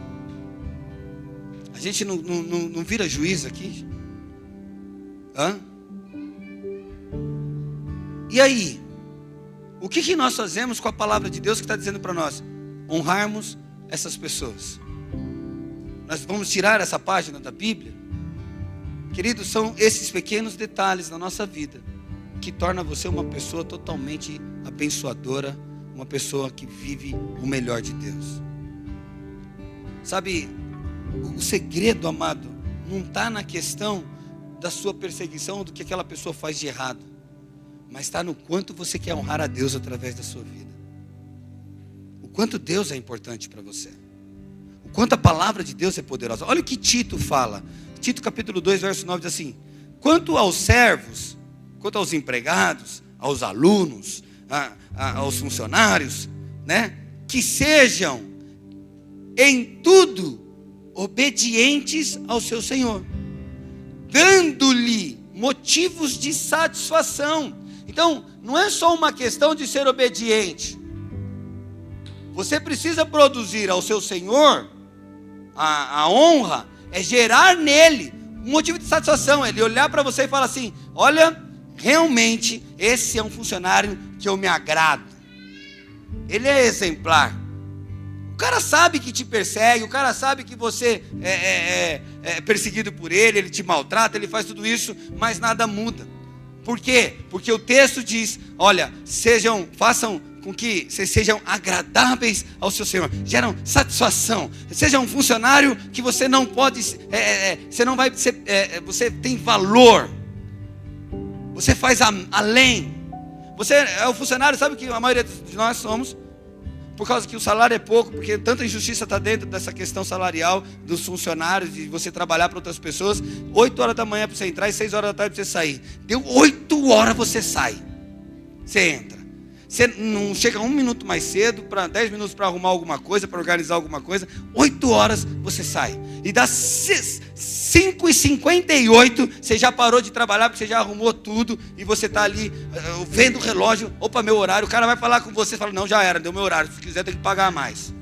A gente não vira juiz aqui? Hã? E aí? O que nós fazemos com a palavra de Deus que está dizendo para nós? Honrarmos essas pessoas. Nós vamos tirar essa página da Bíblia? Queridos, são esses pequenos detalhes na nossa vida que torna você uma pessoa totalmente abençoadora, uma pessoa que vive o melhor de Deus. Sabe, o segredo, amado, não está na questão da sua perseguição, do que aquela pessoa faz de errado, mas está no quanto você quer honrar a Deus através da sua vida. O quanto Deus é importante para você. O quanto a palavra de Deus é poderosa. Olha o que Tito fala. Tito capítulo 2, verso 9 diz assim: quanto aos servos, quanto aos empregados, aos alunos, aos funcionários, né? Que sejam em tudo obedientes ao seu Senhor, dando-lhe motivos de satisfação. Então, não é só uma questão de ser obediente. Você precisa produzir ao seu Senhor a honra, é gerar nele um motivo de satisfação. Ele olhar para você e falar assim: olha, realmente esse é um funcionário que eu me agrado. Ele é exemplar. O cara sabe que te persegue, o cara sabe que você é perseguido por ele, ele te maltrata, ele faz tudo isso, mas nada muda. Por quê? Porque o texto diz: olha, façam com que vocês sejam agradáveis ao seu Senhor, geram satisfação. Seja um funcionário que você não pode, você não vai ser, você tem valor, você faz além. Você é o funcionário, sabe que a maioria de nós somos, por causa que o salário é pouco, porque tanta injustiça está dentro dessa questão salarial dos funcionários, de você trabalhar para outras pessoas. 8 horas da manhã para você entrar e 6 horas da tarde para você sair. Deu 8 horas você sai, você entra. Você não chega 1 minuto mais cedo, 10 minutos para arrumar alguma coisa, para organizar alguma coisa. 8 horas você sai. E das 5h58 você já parou de trabalhar, porque você já arrumou tudo. E você está ali vendo o relógio. Opa, meu horário. O cara vai falar com você. Você fala, não, já era, deu meu horário. Se quiser tem que pagar mais.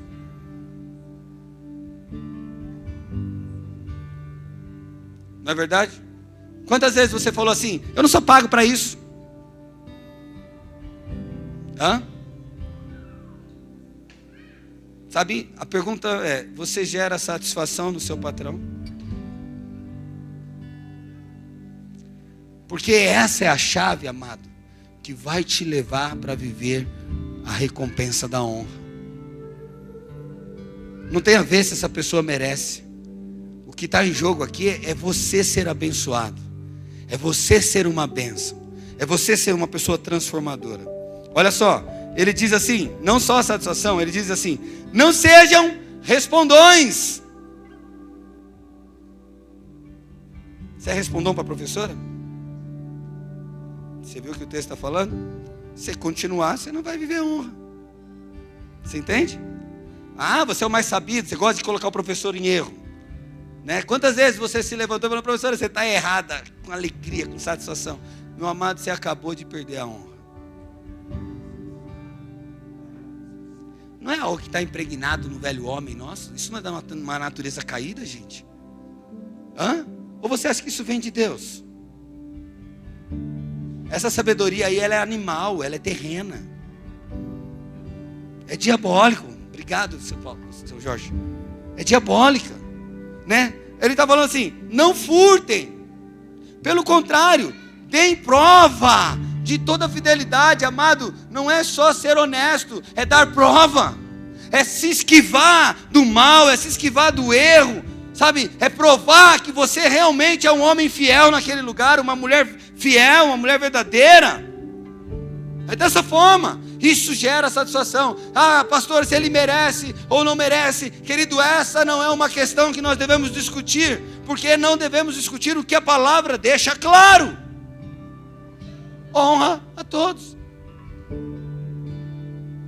Não é verdade? Quantas vezes você falou assim, eu não sou pago para isso? Hã? Sabe, a pergunta é, você gera satisfação no seu patrão? Porque essa é a chave, amado, que vai te levar para viver a recompensa da honra. Não tem a ver se essa pessoa merece. O que está em jogo aqui é você ser abençoado. É você ser uma bênção. É você ser uma pessoa transformadora. Olha só, ele diz assim, não só a satisfação, ele diz assim, não sejam respondões. Você é respondão para a professora? Você viu o que o texto está falando? Se continuar, você não vai viver a honra. Você entende? Ah, você é o mais sabido, você gosta de colocar o professor em erro. Né? Quantas vezes você se levantou e falou, professora, você está errada, com alegria, com satisfação. Meu amado, você acabou de perder a honra. Não é algo que está impregnado no velho homem nosso? Isso não é uma natureza caída, gente? Hã? Ou você acha que isso vem de Deus? Essa sabedoria aí, ela é animal, ela é terrena. É diabólico. Obrigado, seu Jorge. É diabólica, né? Ele está falando assim, não furtem. Pelo contrário, deem prova de toda fidelidade, amado. Não é só ser honesto, é dar prova. É se esquivar do mal, é se esquivar do erro. Sabe, é provar que você realmente é um homem fiel naquele lugar, uma mulher fiel, uma mulher verdadeira. É dessa forma. Isso gera satisfação. Ah, pastor, se ele merece ou não merece. Querido, essa não é uma questão que nós devemos discutir. Porque não devemos discutir o que a palavra deixa claro. Honra a todos.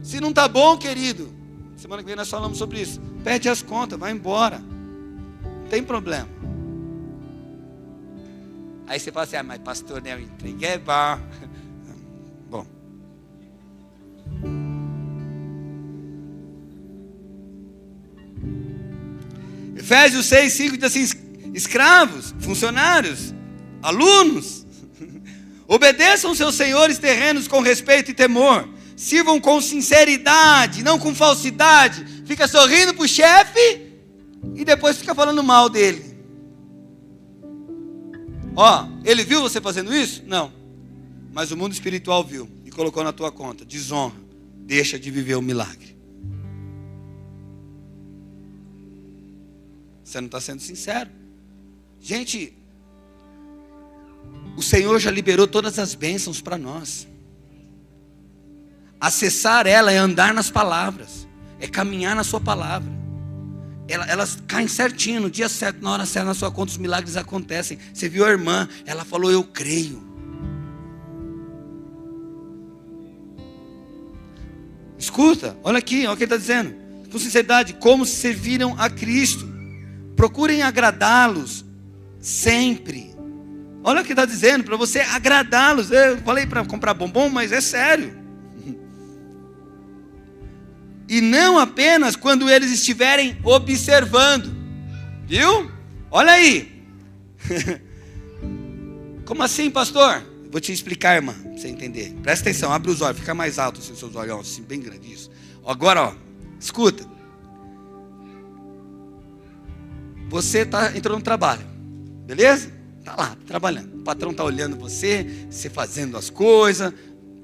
Se não está bom, querido, semana que vem nós falamos sobre isso. Pede as contas, vai embora. Não tem problema. Aí você fala assim, mas pastor, né, eu entreguei, bom. Bom. Efésios 6:5 diz assim, escravos, funcionários, alunos, obedeçam seus senhores terrenos com respeito e temor, sirvam com sinceridade, não com falsidade. Fica sorrindo para o chefe e depois fica falando mal dele. Ó, ele viu você fazendo isso? Não. Mas o mundo espiritual viu e colocou na tua conta. Desonra, deixa de viver o milagre. Você não está sendo sincero. Gente, o Senhor já liberou todas as bênçãos para nós. Acessar ela é andar nas palavras, é caminhar na sua palavra. Elas caem certinho, no dia certo, na hora certa, na sua conta, os milagres acontecem. Você viu a irmã, ela falou, eu creio. Escuta, olha aqui, olha o que ele está dizendo. Com sinceridade, como serviram a Cristo. Procurem agradá-los sempre. Olha o que está dizendo, para você agradá-los. Eu falei para comprar bombom, mas é sério. E não apenas quando eles estiverem observando. Viu? Olha aí. Como assim, pastor? Vou te explicar, irmã, para você entender. Presta atenção, abre os olhos, fica mais alto assim, seus olhos, assim, bem grande isso. Agora, ó, escuta. Você entrou no trabalho, beleza? Está lá, trabalhando. O patrão está olhando você fazendo as coisas,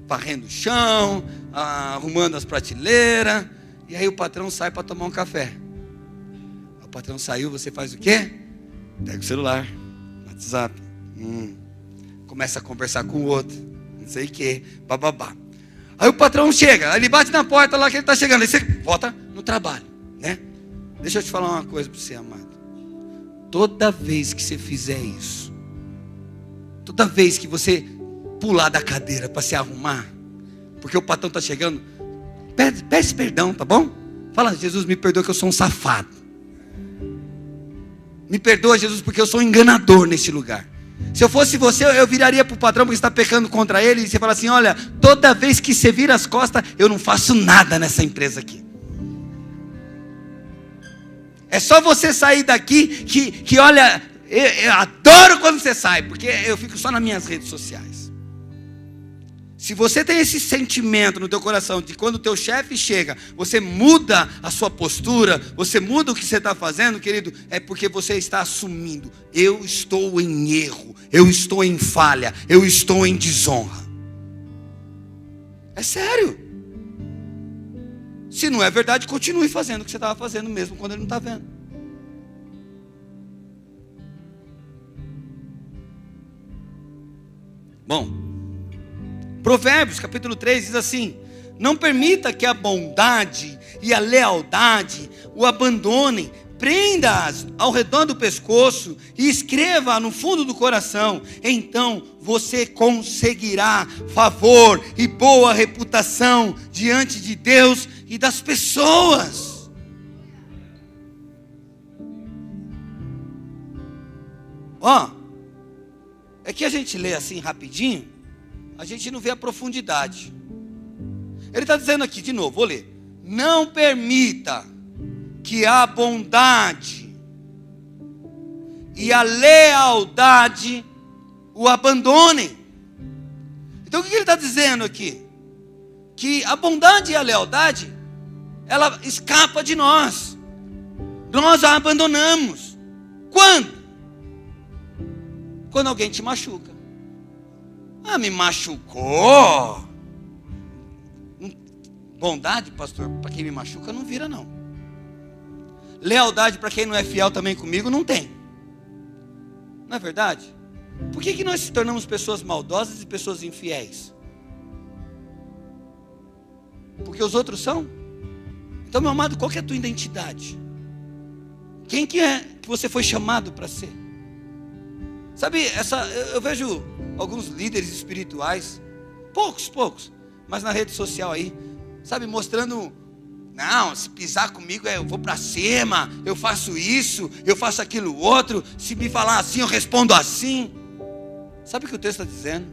varrendo o chão, arrumando as prateleiras. E aí o patrão sai para tomar um café. O patrão saiu, você faz o quê? Pega o celular, WhatsApp. Começa a conversar com o outro. Não sei o quê, bababá. Aí o patrão chega, ele bate na porta lá que ele está chegando. Aí você volta no trabalho, né? Deixa eu te falar uma coisa para você, amado. Toda vez que você fizer isso, toda vez que você pular da cadeira para se arrumar, porque o patrão está chegando, peça perdão, tá bom? Fala, Jesus, me perdoa que eu sou um safado. Me perdoa, Jesus, porque eu sou um enganador neste lugar. Se eu fosse você, eu viraria para o patrão porque está pecando contra ele. E você fala assim, olha, toda vez que você vira as costas, eu não faço nada nessa empresa aqui. É só você sair daqui que olha, eu adoro quando você sai, porque eu fico só nas minhas redes sociais. Se você tem esse sentimento no teu coração de quando o teu chefe chega, você muda a sua postura, você muda o que você está fazendo, querido, é porque você está assumindo, eu estou em erro, eu estou em falha, eu estou em desonra. É sério. Se não é verdade, continue fazendo o que você estava fazendo mesmo quando ele não está vendo. Bom, Provérbios capítulo 3 diz assim: não permita que a bondade e a lealdade o abandonem, prenda-as ao redor do pescoço e escreva no fundo do coração, então você conseguirá favor e boa reputação diante de Deus e das pessoas. Ó, é que a gente lê assim rapidinho, a gente não vê a profundidade. Ele está dizendo aqui de novo, vou ler: não permita que a bondade e a lealdade o abandonem. Então o que ele está dizendo aqui? Que a bondade e a lealdade, ela escapa de nós. Nós a abandonamos. Quando? Quando alguém te machuca. Ah, me machucou. Bondade, pastor, para quem me machuca não vira não. Lealdade para quem não é fiel também comigo não tem. Não é verdade? Por que nós se tornamos pessoas maldosas e pessoas infiéis? Porque os outros são? Então, meu amado, qual que é a tua identidade? Quem que é que você foi chamado para ser? Sabe, eu vejo alguns líderes espirituais, poucos, mas na rede social aí, sabe, mostrando, não, se pisar comigo eu vou para cima, eu faço isso, eu faço aquilo outro, se me falar assim eu respondo assim. Sabe o que o texto está dizendo?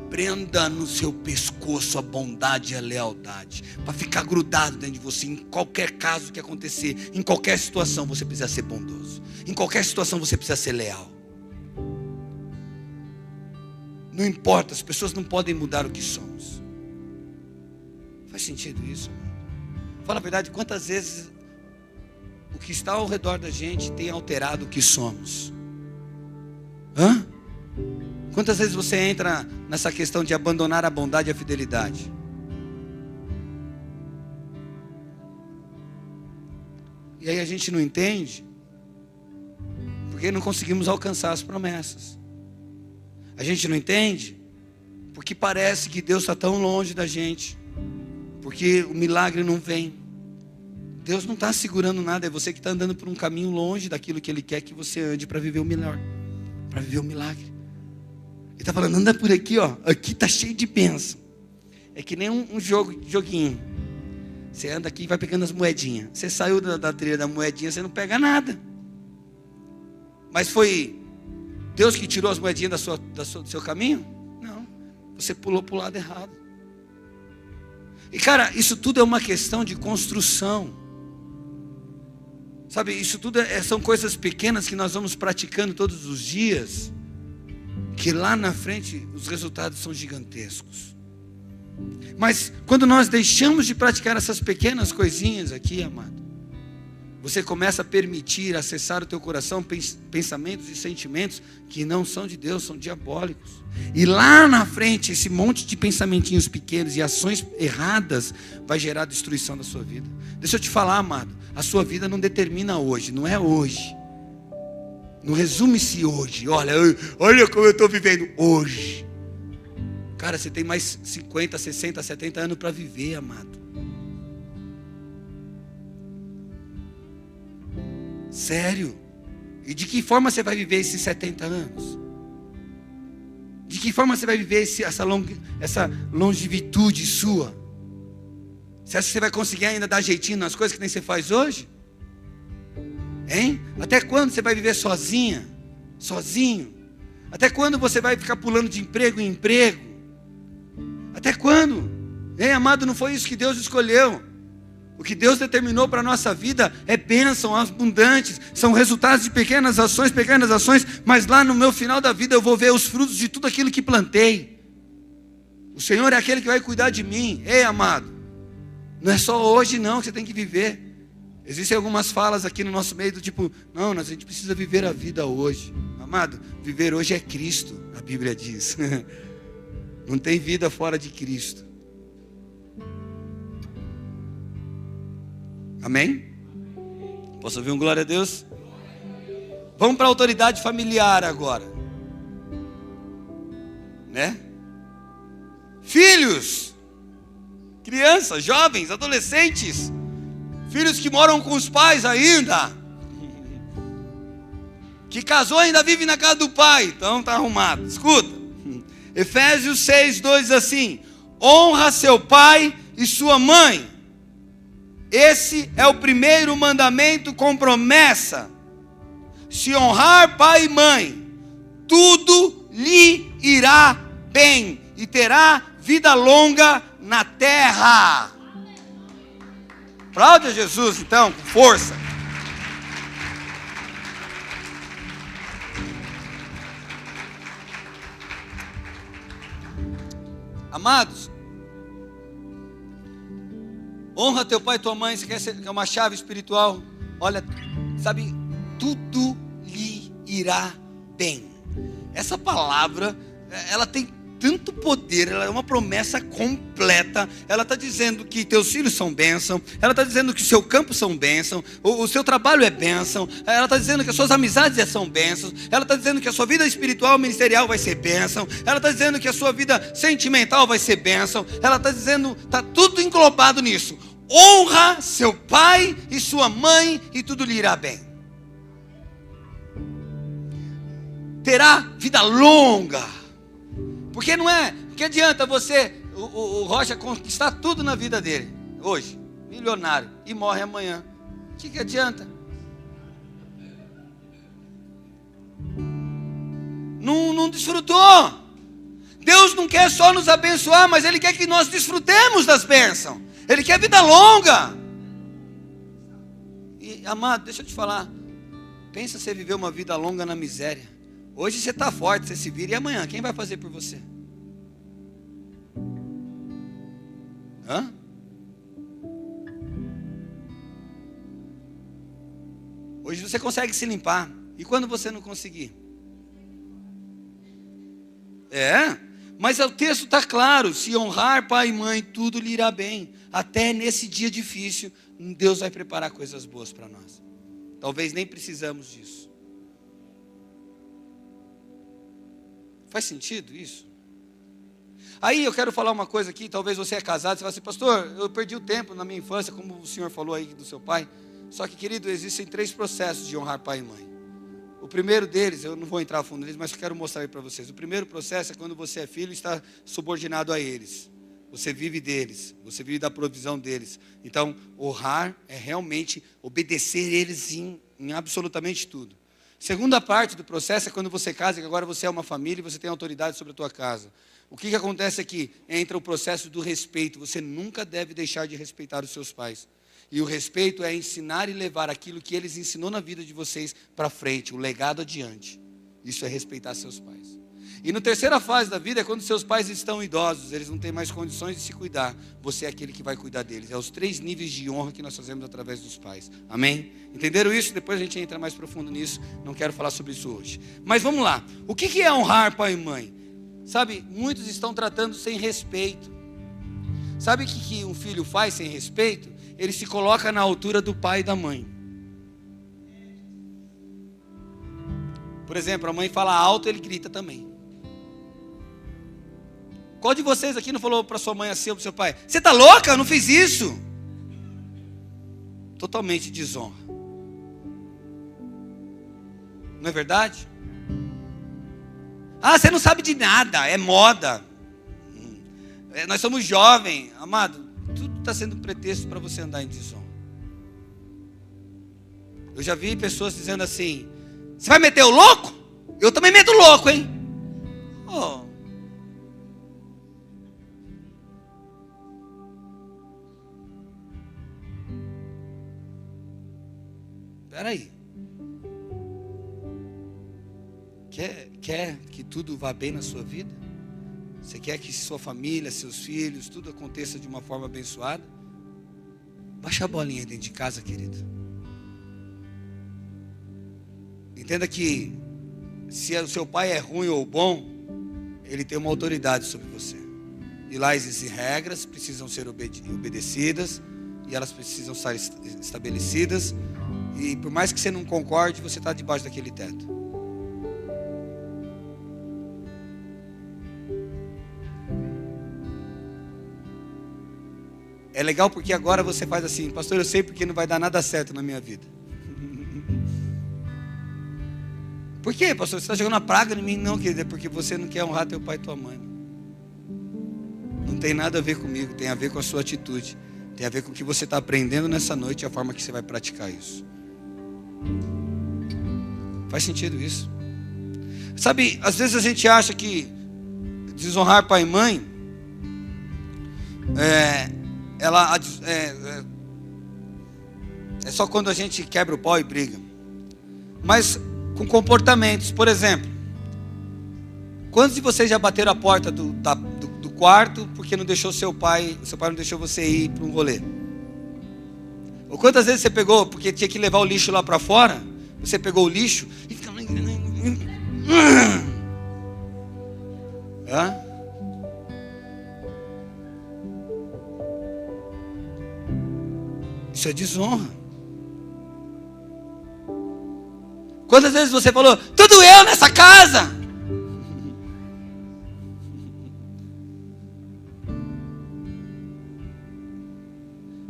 Prenda no seu pescoço a bondade e a lealdade, para ficar grudado dentro de você, em qualquer caso que acontecer, em qualquer situação você precisa ser bondoso, em qualquer situação você precisa ser leal. Não importa, as pessoas não podem mudar o que somos. Faz sentido isso? Fala a verdade, quantas vezes o que está ao redor da gente tem alterado o que somos? Hã? Quantas vezes você entra nessa questão de abandonar a bondade e a fidelidade? E aí a gente não entende, porque não conseguimos alcançar as promessas. A gente não entende, porque parece que Deus está tão longe da gente, porque o milagre não vem. Deus não está segurando nada, é você que está andando por um caminho longe daquilo que Ele quer que você ande para viver o melhor, para viver o milagre. Ele está falando, anda por aqui, ó, aqui está cheio de bênção. É que nem um joguinho. Você anda aqui e vai pegando as moedinhas. Você saiu da trilha da moedinha, você não pega nada. Mas foi Deus que tirou as moedinhas do seu caminho? Não, você pulou para o lado errado. E cara, isso tudo é uma questão de construção. Sabe, isso tudo são coisas pequenas que nós vamos praticando todos os dias, que lá na frente os resultados são gigantescos. Mas quando nós deixamos de praticar essas pequenas coisinhas aqui, amado, você começa a permitir acessar o teu coração pensamentos e sentimentos que não são de Deus, são diabólicos. E lá na frente, esse monte de pensamentinhos pequenos e ações erradas vai gerar destruição da sua vida. Deixa eu te falar, amado, a sua vida não determina hoje, não é hoje. Não resume-se hoje. Olha como eu estou vivendo hoje. Cara, você tem mais 50, 60, 70 anos para viver, amado. Sério? E de que forma você vai viver esses 70 anos? de que forma você vai viver essa longevitude sua? Você acha que você vai conseguir ainda dar jeitinho nas coisas que nem você faz hoje? Hein? Até quando você vai viver sozinha? Sozinho? Até quando você vai ficar pulando de emprego em emprego? Até quando? Hein, amado, não foi isso que Deus escolheu. O que Deus determinou para a nossa vida é bênção abundantes, são resultados de pequenas ações, mas lá no meu final da vida eu vou ver os frutos de tudo aquilo que plantei. O Senhor é aquele que vai cuidar de mim. Ei, amado, não é só hoje não que você tem que viver. Existem algumas falas aqui no nosso meio do tipo, não, a gente precisa viver a vida hoje. Amado, viver hoje é Cristo, a Bíblia diz. Não tem vida fora de Cristo. Amém? Posso ouvir um glória a Deus? Vamos para a autoridade familiar agora. Né? Filhos, crianças, jovens, adolescentes, filhos que moram com os pais ainda, que casou ainda vive na casa do pai, então está arrumado. Escuta, Efésios 6:2 diz assim: honra seu pai e sua mãe. Esse é o primeiro mandamento com promessa. Se honrar pai e mãe, tudo lhe irá bem e terá vida longa na terra. Aplaude a Jesus então, com força. Amados, honra teu pai e tua mãe. Você quer uma chave espiritual? Olha, sabe, tudo lhe irá bem. Essa palavra, ela tem tanto poder, ela é uma promessa completa. Ela está dizendo que teus filhos são bênção, ela está dizendo que o seu campo são bênção, o seu trabalho é bênção, ela está dizendo que as suas amizades são bênçãos, ela está dizendo que a sua vida espiritual, ministerial vai ser bênção, ela está dizendo que a sua vida sentimental vai ser bênção, ela está dizendo, está tudo englobado nisso. Honra seu pai e sua mãe e tudo lhe irá bem. Terá vida longa. Porque não é, que adianta você, o Rocha conquistar tudo na vida dele, hoje, milionário, e morre amanhã. O que adianta? Não desfrutou. Deus não quer só nos abençoar, mas Ele quer que nós desfrutemos das bênçãos. Ele quer vida longa. E, amado, deixa eu te falar, pensa você viver uma vida longa na miséria. Hoje você está forte, você se vira, e amanhã, quem vai fazer por você? Hã? Hoje você consegue se limpar, e quando você não conseguir? Mas o texto está claro, se honrar pai e mãe, tudo lhe irá bem. Até nesse dia difícil, Deus vai preparar coisas boas para nós. Talvez nem precisamos disso. Faz sentido isso? Aí eu quero falar uma coisa aqui, talvez você é casado, você vai assim, pastor, eu perdi o tempo na minha infância, como o senhor falou aí do seu pai. Só que, querido, existem 3 processos de honrar pai e mãe. O primeiro deles, eu não vou entrar a fundo neles, mas eu quero mostrar aí para vocês. O primeiro processo é quando você é filho e está subordinado a eles. Você vive deles, você vive da provisão deles. Então, honrar é realmente obedecer eles em absolutamente tudo. Segunda parte do processo é quando você casa, que agora você é uma família e você tem autoridade sobre a tua casa. O que acontece aqui? Entra o processo do respeito. Você nunca deve deixar de respeitar os seus pais. E o respeito é ensinar e levar aquilo que eles ensinou na vida de vocês para frente, o legado adiante. Isso é respeitar seus pais. E na terceira fase da vida é quando seus pais estão idosos, eles não têm mais condições de se cuidar. Você é aquele que vai cuidar deles. É os 3 níveis de honra que nós fazemos através dos pais. Amém? Entenderam isso? Depois a gente entra mais profundo nisso. Não quero falar sobre isso hoje. Mas vamos lá. O que é honrar pai e mãe? Sabe, muitos estão tratando sem respeito. Sabe o que um filho faz sem respeito? Ele se coloca na altura do pai e da mãe. Por exemplo, a mãe fala alto, ele grita também. Qual de vocês aqui não falou para sua mãe assim ou para o seu pai? Você está louca? Eu não fiz isso. Totalmente desonra. Não é verdade? Ah, você não sabe de nada, é moda. Nós somos jovens, amado. Tudo está sendo pretexto para você andar em desonra. Eu já vi pessoas dizendo assim: você vai meter o louco? Eu também meto o louco, hein? Oh. Espera aí. Quer que tudo vá bem na sua vida? Você quer que sua família, seus filhos, tudo aconteça de uma forma abençoada? Baixa a bolinha dentro de casa, querido. Entenda que se o seu pai é ruim ou bom, ele tem uma autoridade sobre você. E lá existem regras, precisam ser obedecidas, e elas precisam estar estabelecidas. E por mais que você não concorde, você está debaixo daquele teto. É legal porque agora você faz assim: pastor, eu sei porque não vai dar nada certo na minha vida. Por quê, pastor? Você está jogando uma praga em mim? Não, querido, é porque você não quer honrar teu pai e tua mãe. Não tem nada a ver comigo, tem a ver com a sua atitude. Tem a ver com o que você está aprendendo nessa noite e a forma que você vai praticar isso. Faz sentido isso? Sabe, às vezes a gente acha que desonrar pai e mãe é só quando a gente quebra o pau e briga. Mas com comportamentos, por exemplo, quantos de vocês já bateram a porta do quarto porque não deixou seu pai não deixou você ir para um rolê? Ou quantas vezes você pegou, porque tinha que levar o lixo lá para fora, você pegou o lixo e fica... Isso é desonra. Quantas vezes você falou: tudo eu nessa casa?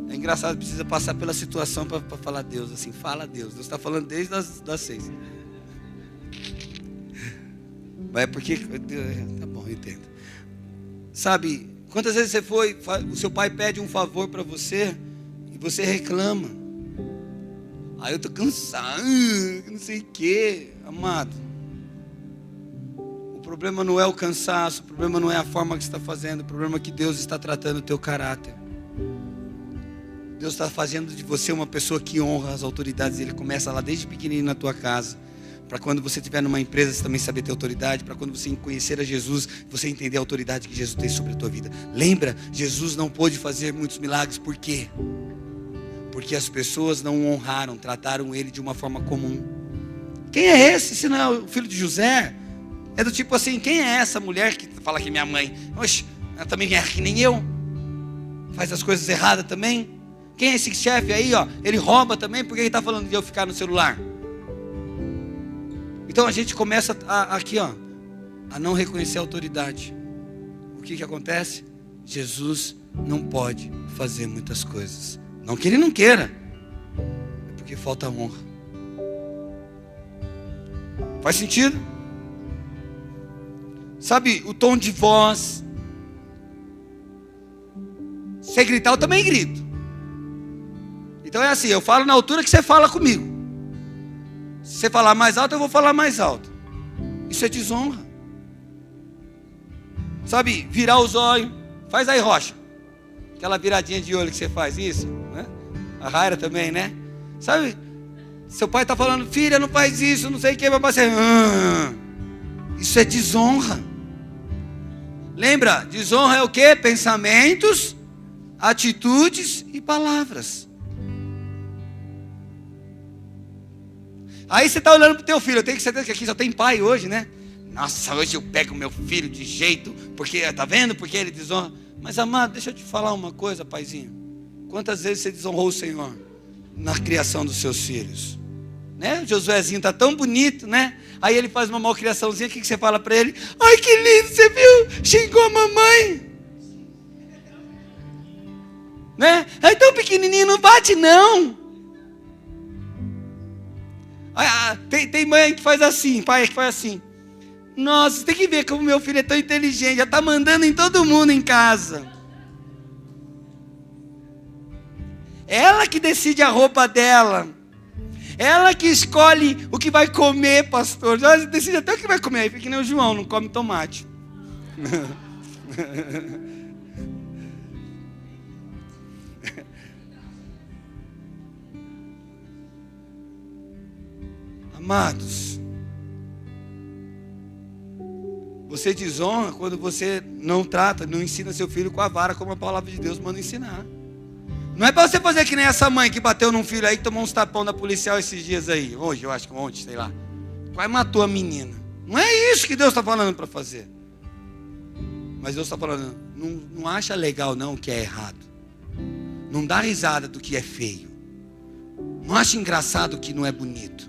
É engraçado, precisa passar pela situação para falar a Deus, assim, fala a Deus. Deus está falando desde das 6. Mas é porque... Tá bom, eu entendo. Sabe, quantas vezes o seu pai pede um favor para você e você reclama: eu estou cansado, não sei o quê. Amado, o problema não é o cansaço, o problema não é a forma que você está fazendo, o problema é que Deus está tratando o teu caráter. Deus está fazendo de você uma pessoa que honra as autoridades. Ele começa lá desde pequenininho na tua casa, para quando você estiver numa empresa, você também saber ter autoridade, para quando você conhecer a Jesus, você entender a autoridade que Jesus tem sobre a tua vida. Lembra, Jesus não pôde fazer muitos milagres, por quê? Porque as pessoas não o honraram, trataram ele de uma forma comum. Quem é esse? Se não é o filho de José? É do tipo assim: quem é essa mulher que fala que é minha mãe? Oxe, ela também é que nem eu, faz as coisas erradas também. Quem é esse chefe aí, ó? Ele rouba também, por que ele está falando de eu ficar no celular? Então a gente começa a não reconhecer a autoridade. O que acontece? Jesus não pode fazer muitas coisas. Não que ele não queira, é porque falta honra. Faz sentido? Sabe, o tom de voz. Se gritar, eu também grito. Então é assim: eu falo na altura que você fala comigo. Se você falar mais alto, eu vou falar mais alto. Isso é desonra. Sabe, virar os olhos. Faz aí, Rocha. Aquela viradinha de olho que você faz, isso, né? A Raira também, né? Sabe, seu pai está falando: filha, não faz isso, não sei o que, vai passar. Isso é desonra. Lembra, desonra é o quê? Pensamentos, atitudes e palavras. Aí você está olhando para o teu filho. Eu tenho certeza que aqui só tem pai hoje, né? Nossa, hoje eu pego meu filho de jeito, porque, está vendo? Porque ele desonra. Mas amado, deixa eu te falar uma coisa, paizinho. Quantas vezes você desonrou o Senhor na criação dos seus filhos? Né? O Josuézinho está tão bonito, né? Aí ele faz uma malcriaçãozinha, o que você fala para ele? Ai, que lindo, você viu? Xingou a mamãe. Né? É tão pequenininho, não bate não. Tem mãe que faz assim, pai que faz assim. Nossa, você tem que ver como meu filho é tão inteligente, já está mandando em todo mundo em casa. Ela que decide a roupa dela. Ela que escolhe o que vai comer, pastor. Ela decide até o que vai comer. Aí fica que nem o João, não come tomate. Amados, você desonra quando você não trata, não ensina seu filho com a vara, como a palavra de Deus manda ensinar. Não é para você fazer que nem essa mãe que bateu num filho aí, que tomou uns tapão da policial esses dias aí. Hoje, eu acho que ontem, sei lá. Quase matou a menina. Não é isso que Deus está falando para fazer. Mas Deus está falando, não acha legal não o que é errado. Não dá risada do que é feio. Não acha engraçado o que não é bonito.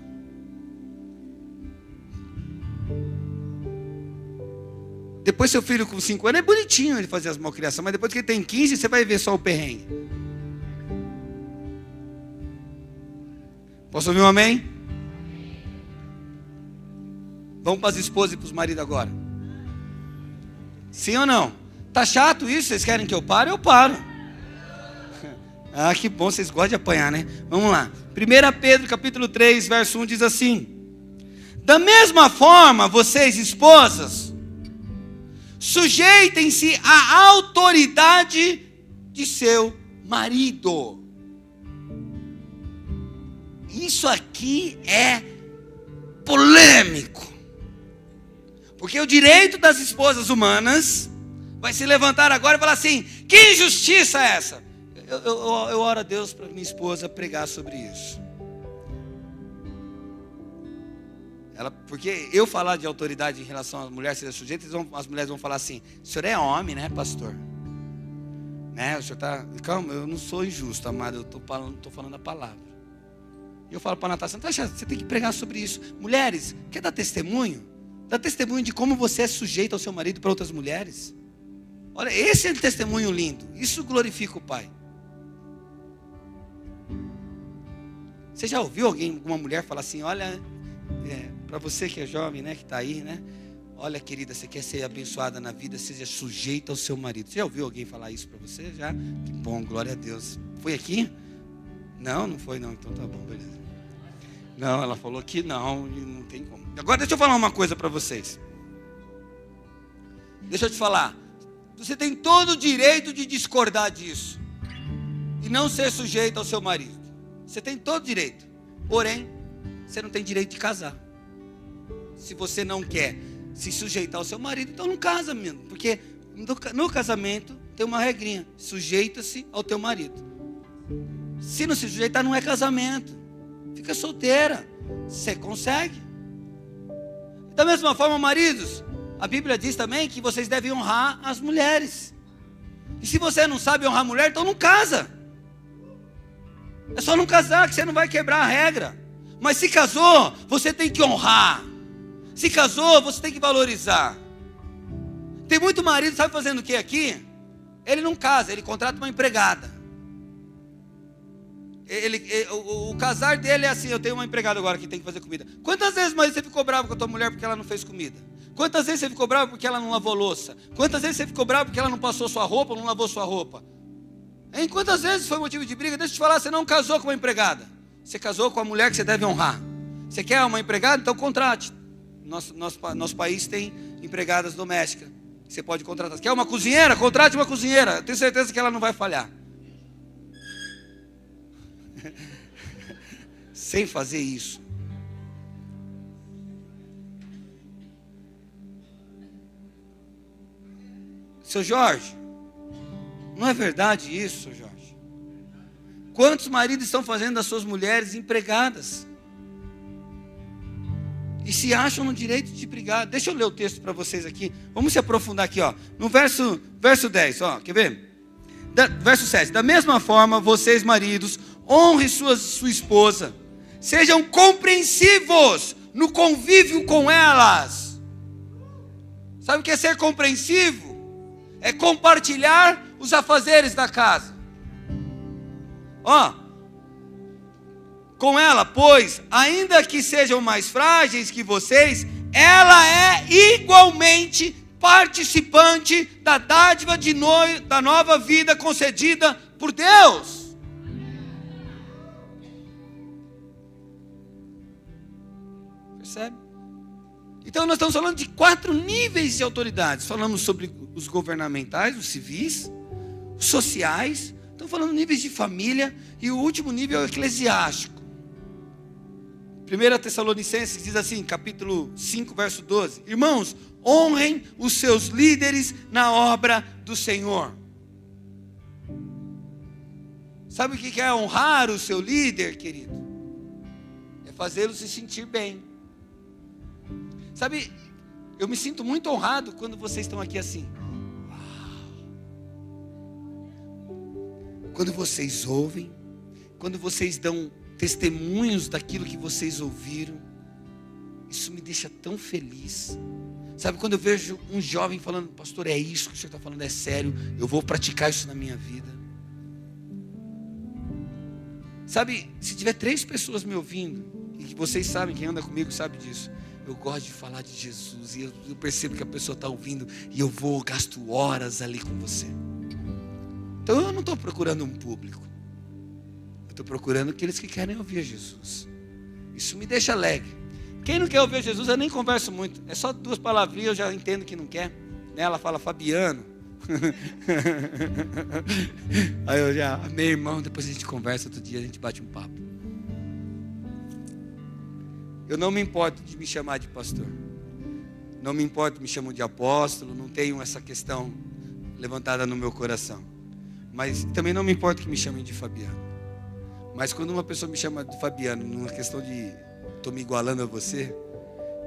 Depois seu filho com 5 anos é bonitinho ele fazer as malcriações, mas depois que ele tem 15, você vai ver só o perrengue. Posso ouvir um amém? Vamos para as esposas e para os maridos agora. Sim ou não? Tá chato isso? Vocês querem que eu pare? Eu paro. Ah, que bom, vocês gostam de apanhar, né? Vamos lá. 1 Pedro capítulo 3, verso 1 diz assim: da mesma forma, vocês esposas, sujeitem-se à autoridade de seu marido. Isso aqui é polêmico. Porque o direito das esposas humanas vai se levantar agora e falar assim: que injustiça é essa? Eu oro a Deus para minha esposa pregar sobre isso. Porque eu falar de autoridade em relação às mulheres serem sujeitas, as mulheres vão falar assim: o senhor é homem, né, pastor? Né? O senhor está... Calma, eu não sou injusto, amado, eu estou falando a palavra. E eu falo para a Natália: você tem que pregar sobre isso. Mulheres, quer dar testemunho? Dá testemunho de como você é sujeito ao seu marido para outras mulheres. Olha, esse é um testemunho lindo. Isso glorifica o Pai. Você já ouviu alguma mulher falar assim: olha, para você que é jovem, né, que está aí, né? Olha, querida, você quer ser abençoada na vida, seja sujeita ao seu marido. Você já ouviu alguém falar isso para você? Já? Que bom, glória a Deus. Foi aqui? Não foi não, então tá bom, beleza. Não, ela falou que não tem como. Agora deixa eu falar uma coisa para vocês. Deixa eu te falar. Você tem todo o direito de discordar disso e não ser sujeito ao seu marido. Você tem todo o direito. Porém, você não tem direito de casar. Se você não quer se sujeitar ao seu marido, então não casa mesmo. Porque no casamento tem uma regrinha: sujeita-se ao teu marido. Se não se sujeitar, não é casamento. Fica solteira. Você consegue. Da mesma forma, maridos, a Bíblia diz também que vocês devem honrar as mulheres. E se você não sabe honrar a mulher, então não casa. É só não casar, que você não vai quebrar a regra. Mas se casou, você tem que honrar. Se casou, você tem que valorizar. Tem muito marido, sabe fazendo o que aqui? Ele não casa, ele contrata uma empregada. O casar dele é assim: eu tenho uma empregada agora que tem que fazer comida. Quantas vezes, mas você ficou bravo com a tua mulher porque ela não fez comida? Quantas vezes você ficou bravo porque ela não lavou louça? Quantas vezes você ficou bravo porque ela não passou sua roupa, não lavou sua roupa? Hein? Quantas vezes foi motivo de briga? Deixa eu te falar, você não casou com uma empregada. Você casou com a mulher que você deve honrar. Você quer uma empregada? Então contrate. Nosso país tem empregadas domésticas. Você pode contratar. Quer uma cozinheira? Contrate uma cozinheira. Eu tenho certeza que ela não vai falhar. Sem fazer isso. Seu Jorge, não é verdade isso, seu Jorge? Quantos maridos estão fazendo das suas mulheres empregadas? E se acham no direito de brigar. Deixa eu ler o texto para vocês aqui. Vamos se aprofundar aqui, ó. No verso 10, ó, quer ver? Verso 7. Da mesma forma, vocês maridos, honrem sua esposa. Sejam compreensivos no convívio com elas. Sabe o que é ser compreensivo? É compartilhar os afazeres da casa. Ó, com ela, pois, ainda que sejam mais frágeis que vocês, ela é igualmente participante da dádiva da nova vida concedida por Deus. Percebe? Então nós estamos falando de 4 níveis de autoridades. Falamos sobre os governamentais, os civis, os sociais. Estamos falando de níveis de família. E o último nível é o eclesiástico. 1 Tessalonicenses diz assim, capítulo 5, verso 12. Irmãos, honrem os seus líderes na obra do Senhor. Sabe o que é honrar o seu líder, querido? É fazê-lo se sentir bem. Sabe, eu me sinto muito honrado quando vocês estão aqui assim. Quando vocês ouvem, quando vocês dão testemunhos daquilo que vocês ouviram, isso me deixa tão feliz. Sabe, quando eu vejo um jovem falando, pastor, é isso que o senhor está falando, é sério, eu vou praticar isso na minha vida. Sabe, se tiver 3 pessoas me ouvindo, e que vocês sabem, quem anda comigo sabe disso, eu gosto de falar de Jesus, e eu percebo que a pessoa está ouvindo, e eu gasto horas ali com você. Então eu não estou procurando um público, eu estou procurando aqueles que querem ouvir Jesus. Isso me deixa alegre. Quem não quer ouvir Jesus, eu nem converso muito, é só 2 palavrinhas, eu já entendo que não quer. Ela fala Fabiano. Aí eu já, meu irmão, depois a gente conversa, outro dia a gente bate um papo. Eu não me importo de me chamar de pastor, não me importo, me chamam de apóstolo, não tenho essa questão levantada no meu coração, mas também não me importo que me chamem de Fabiano. Mas quando uma pessoa me chama de Fabiano, numa questão de estou me igualando a você,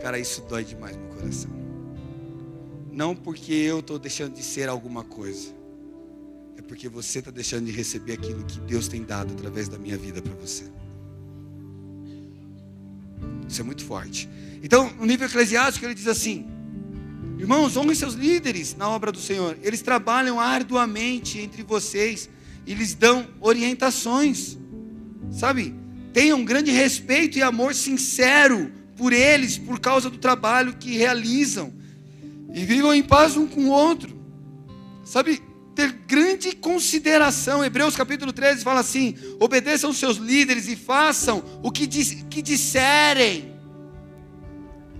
cara, isso dói demais no coração. Não porque eu estou deixando de ser alguma coisa, é porque você está deixando de receber aquilo que Deus tem dado através da minha vida para você. Isso é muito forte. Então, no nível eclesiástico, ele diz assim: irmãos, honrem seus líderes na obra do Senhor. Eles trabalham arduamente entre vocês e lhes dão orientações. Sabe? Tenham um grande respeito e amor sincero por eles, por causa do trabalho que realizam. E vivam em paz um com o outro. Sabe? Ter grande consideração. Hebreus capítulo 13 fala assim: obedeçam os seus líderes e façam o que disserem.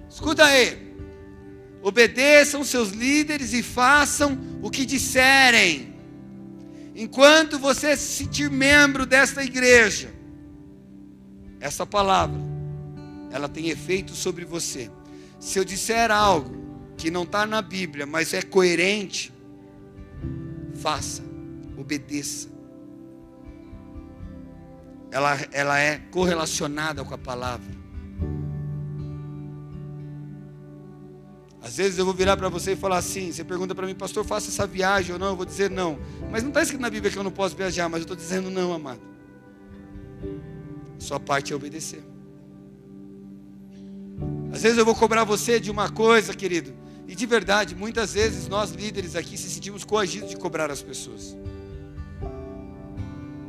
Escuta aí. Obedeçam os seus líderes e façam o que disserem. Enquanto você se sentir membro desta igreja, essa palavra, ela tem efeito sobre você. Se eu disser algo que não está na Bíblia, mas é coerente, faça, obedeça. Ela é correlacionada com a palavra. Às vezes eu vou virar para você e falar assim, você pergunta para mim, pastor, faça essa viagem ou não? Eu vou dizer não. Mas não está escrito na Bíblia que eu não posso viajar, mas eu estou dizendo não, amado. Sua parte é obedecer. Às vezes eu vou cobrar você de uma coisa, querido, e de verdade, muitas vezes nós líderes aqui se sentimos coagidos de cobrar as pessoas.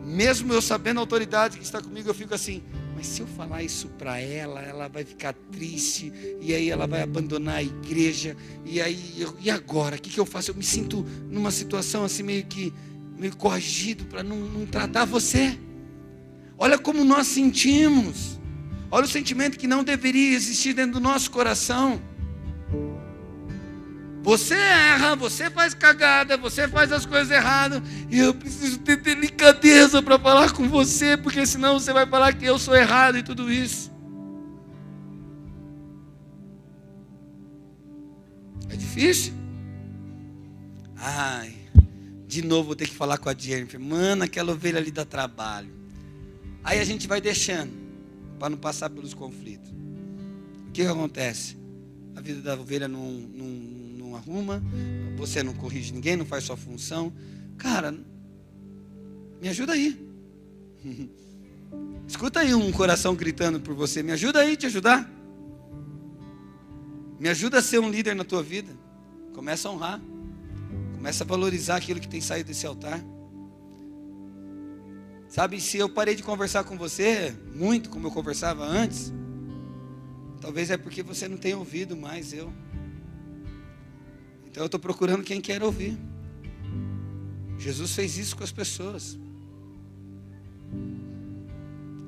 Mesmo eu sabendo a autoridade que está comigo, eu fico assim, mas se eu falar isso para ela, ela vai ficar triste, e aí ela vai abandonar a igreja, e agora, o que eu faço? Eu me sinto numa situação assim meio coagido para não tratar você. Olha como nós sentimos. Olha o sentimento que não deveria existir dentro do nosso coração. Você erra, você faz cagada, você faz as coisas erradas, e eu preciso ter delicadeza para falar com você, porque senão você vai falar que eu sou errado e tudo isso. É difícil? Ai, de novo vou ter que falar com a Jennifer. Mano, aquela ovelha ali dá trabalho. Aí a gente vai deixando, para não passar pelos conflitos. O que acontece? A vida da ovelha não arruma, você não corrige ninguém, não faz sua função. Cara, me ajuda aí. Escuta aí um coração gritando por você. Me ajuda aí a te ajudar. Me ajuda a ser um líder na tua vida. Começa a honrar. Começa a valorizar aquilo que tem saído desse altar. Sabe, se eu parei de conversar com você muito, como eu conversava antes, Talvez é porque você não tem ouvido mais eu. Então eu estou procurando quem quer ouvir. Jesus fez isso com as pessoas.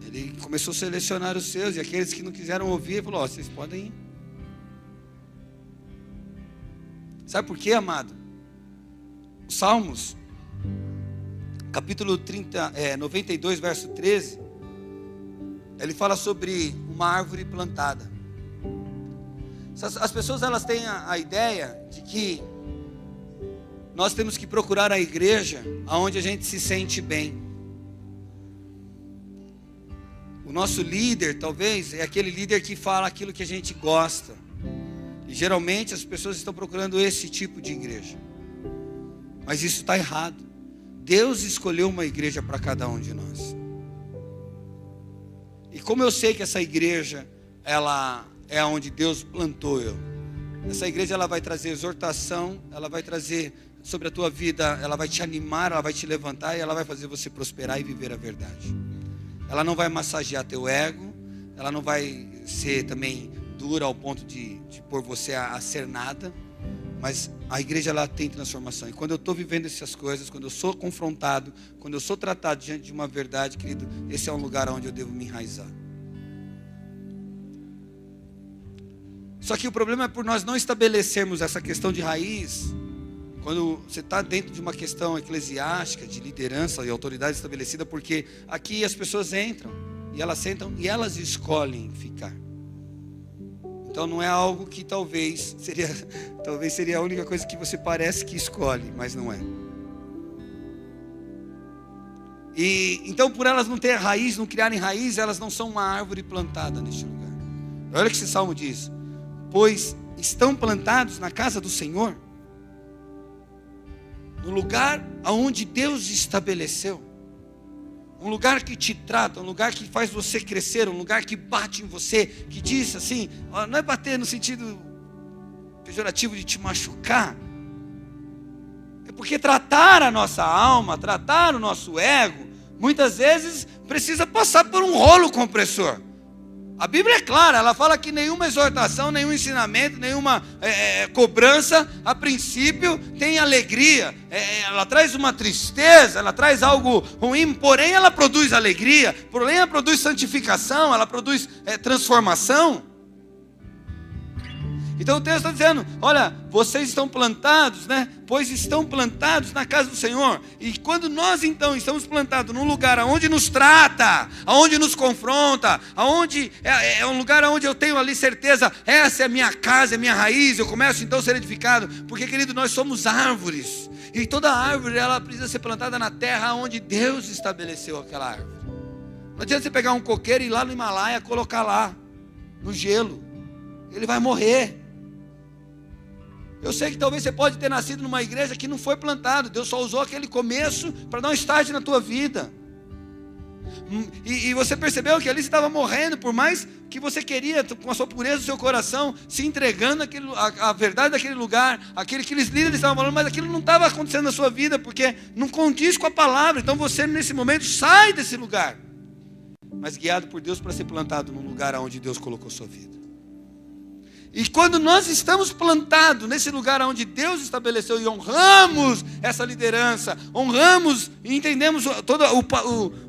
Ele começou a selecionar os seus, e aqueles que não quiseram ouvir, ele falou: vocês podem ir. Sabe por quê, amado? Os Salmos, capítulo 92, verso 13, ele fala sobre uma árvore plantada. As pessoas, elas têm a ideia de que nós temos que procurar a igreja onde a gente se sente bem. O nosso líder, talvez, é aquele líder que fala aquilo que a gente gosta. E geralmente as pessoas estão procurando esse tipo de igreja. Mas isso está errado. Deus escolheu uma igreja para cada um de nós. E como eu sei que essa igreja, ela é onde Deus plantou eu. Essa igreja, ela vai trazer exortação, ela vai trazer sobre a tua vida, ela vai te animar, ela vai te levantar e ela vai fazer você prosperar e viver a verdade. Ela não vai massagear teu ego, ela não vai ser também dura ao ponto de pôr você a ser nada, mas a igreja, ela tem transformação. E quando eu estou vivendo essas coisas, quando eu sou confrontado, quando eu sou tratado diante de uma verdade, querido, esse é um lugar onde eu devo me enraizar. Só que o problema é por nós não estabelecermos essa questão de raiz. Quando você está dentro de uma questão eclesiástica, de liderança e autoridade estabelecida, porque aqui as pessoas entram, e elas sentam, e elas escolhem ficar. Então não é algo que talvez seria a única coisa que você parece que escolhe, mas não é. E então, por elas não terem raiz, não criarem raiz, elas não são uma árvore plantada neste lugar. Olha o que esse salmo diz: pois estão plantados na casa do Senhor, no lugar aonde Deus estabeleceu, um lugar que te trata, um lugar que faz você crescer, um lugar que bate em você, que diz assim, não é bater no sentido pejorativo de te machucar, é porque tratar a nossa alma, tratar o nosso ego, muitas vezes precisa passar por um rolo compressor. A Bíblia é clara, ela fala que nenhuma exortação, nenhum ensinamento, nenhuma cobrança, a princípio tem alegria, ela traz uma tristeza, ela traz algo ruim, porém ela produz alegria, porém ela produz santificação, ela produz transformação. Então o texto está dizendo, olha, vocês estão plantados, né? Pois estão plantados na casa do Senhor. E quando nós então estamos plantados num lugar onde nos trata, onde nos confronta, onde é um lugar onde eu tenho ali certeza, essa é a minha casa, é a minha raiz, eu começo então a ser edificado. Porque, querido, nós somos árvores. E toda árvore, ela precisa ser plantada na terra onde Deus estabeleceu aquela árvore. Não adianta você pegar um coqueiro e ir lá no Himalaia, colocar lá, no gelo. Ele vai morrer. Eu sei que talvez você pode ter nascido numa igreja que não foi plantado. Deus só usou aquele começo para dar um start na tua vida. E você percebeu que ali você estava morrendo, por mais que você queria, com a sua pureza do seu coração, se entregando a verdade daquele lugar, aqueles líderes estavam falando, mas aquilo não estava acontecendo na sua vida, porque não condiz com a palavra. Então você, nesse momento, sai desse lugar, mas guiado por Deus para ser plantado num lugar onde Deus colocou sua vida. E quando nós estamos plantados nesse lugar onde Deus estabeleceu e honramos essa liderança, honramos e entendemos todo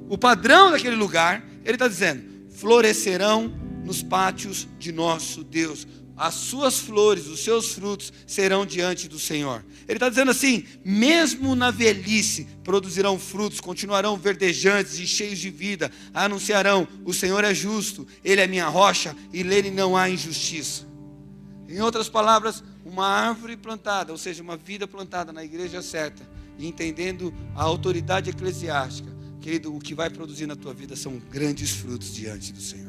o padrão daquele lugar, ele está dizendo, florescerão nos pátios de nosso Deus. As suas flores, os seus frutos serão diante do Senhor. Ele está dizendo assim, mesmo na velhice produzirão frutos, continuarão verdejantes e cheios de vida, anunciarão, o Senhor é justo, Ele é minha rocha e nele não há injustiça. Em outras palavras, uma árvore plantada, ou seja, uma vida plantada na igreja certa, e entendendo a autoridade eclesiástica, querido, o que vai produzir na tua vida são grandes frutos diante do Senhor.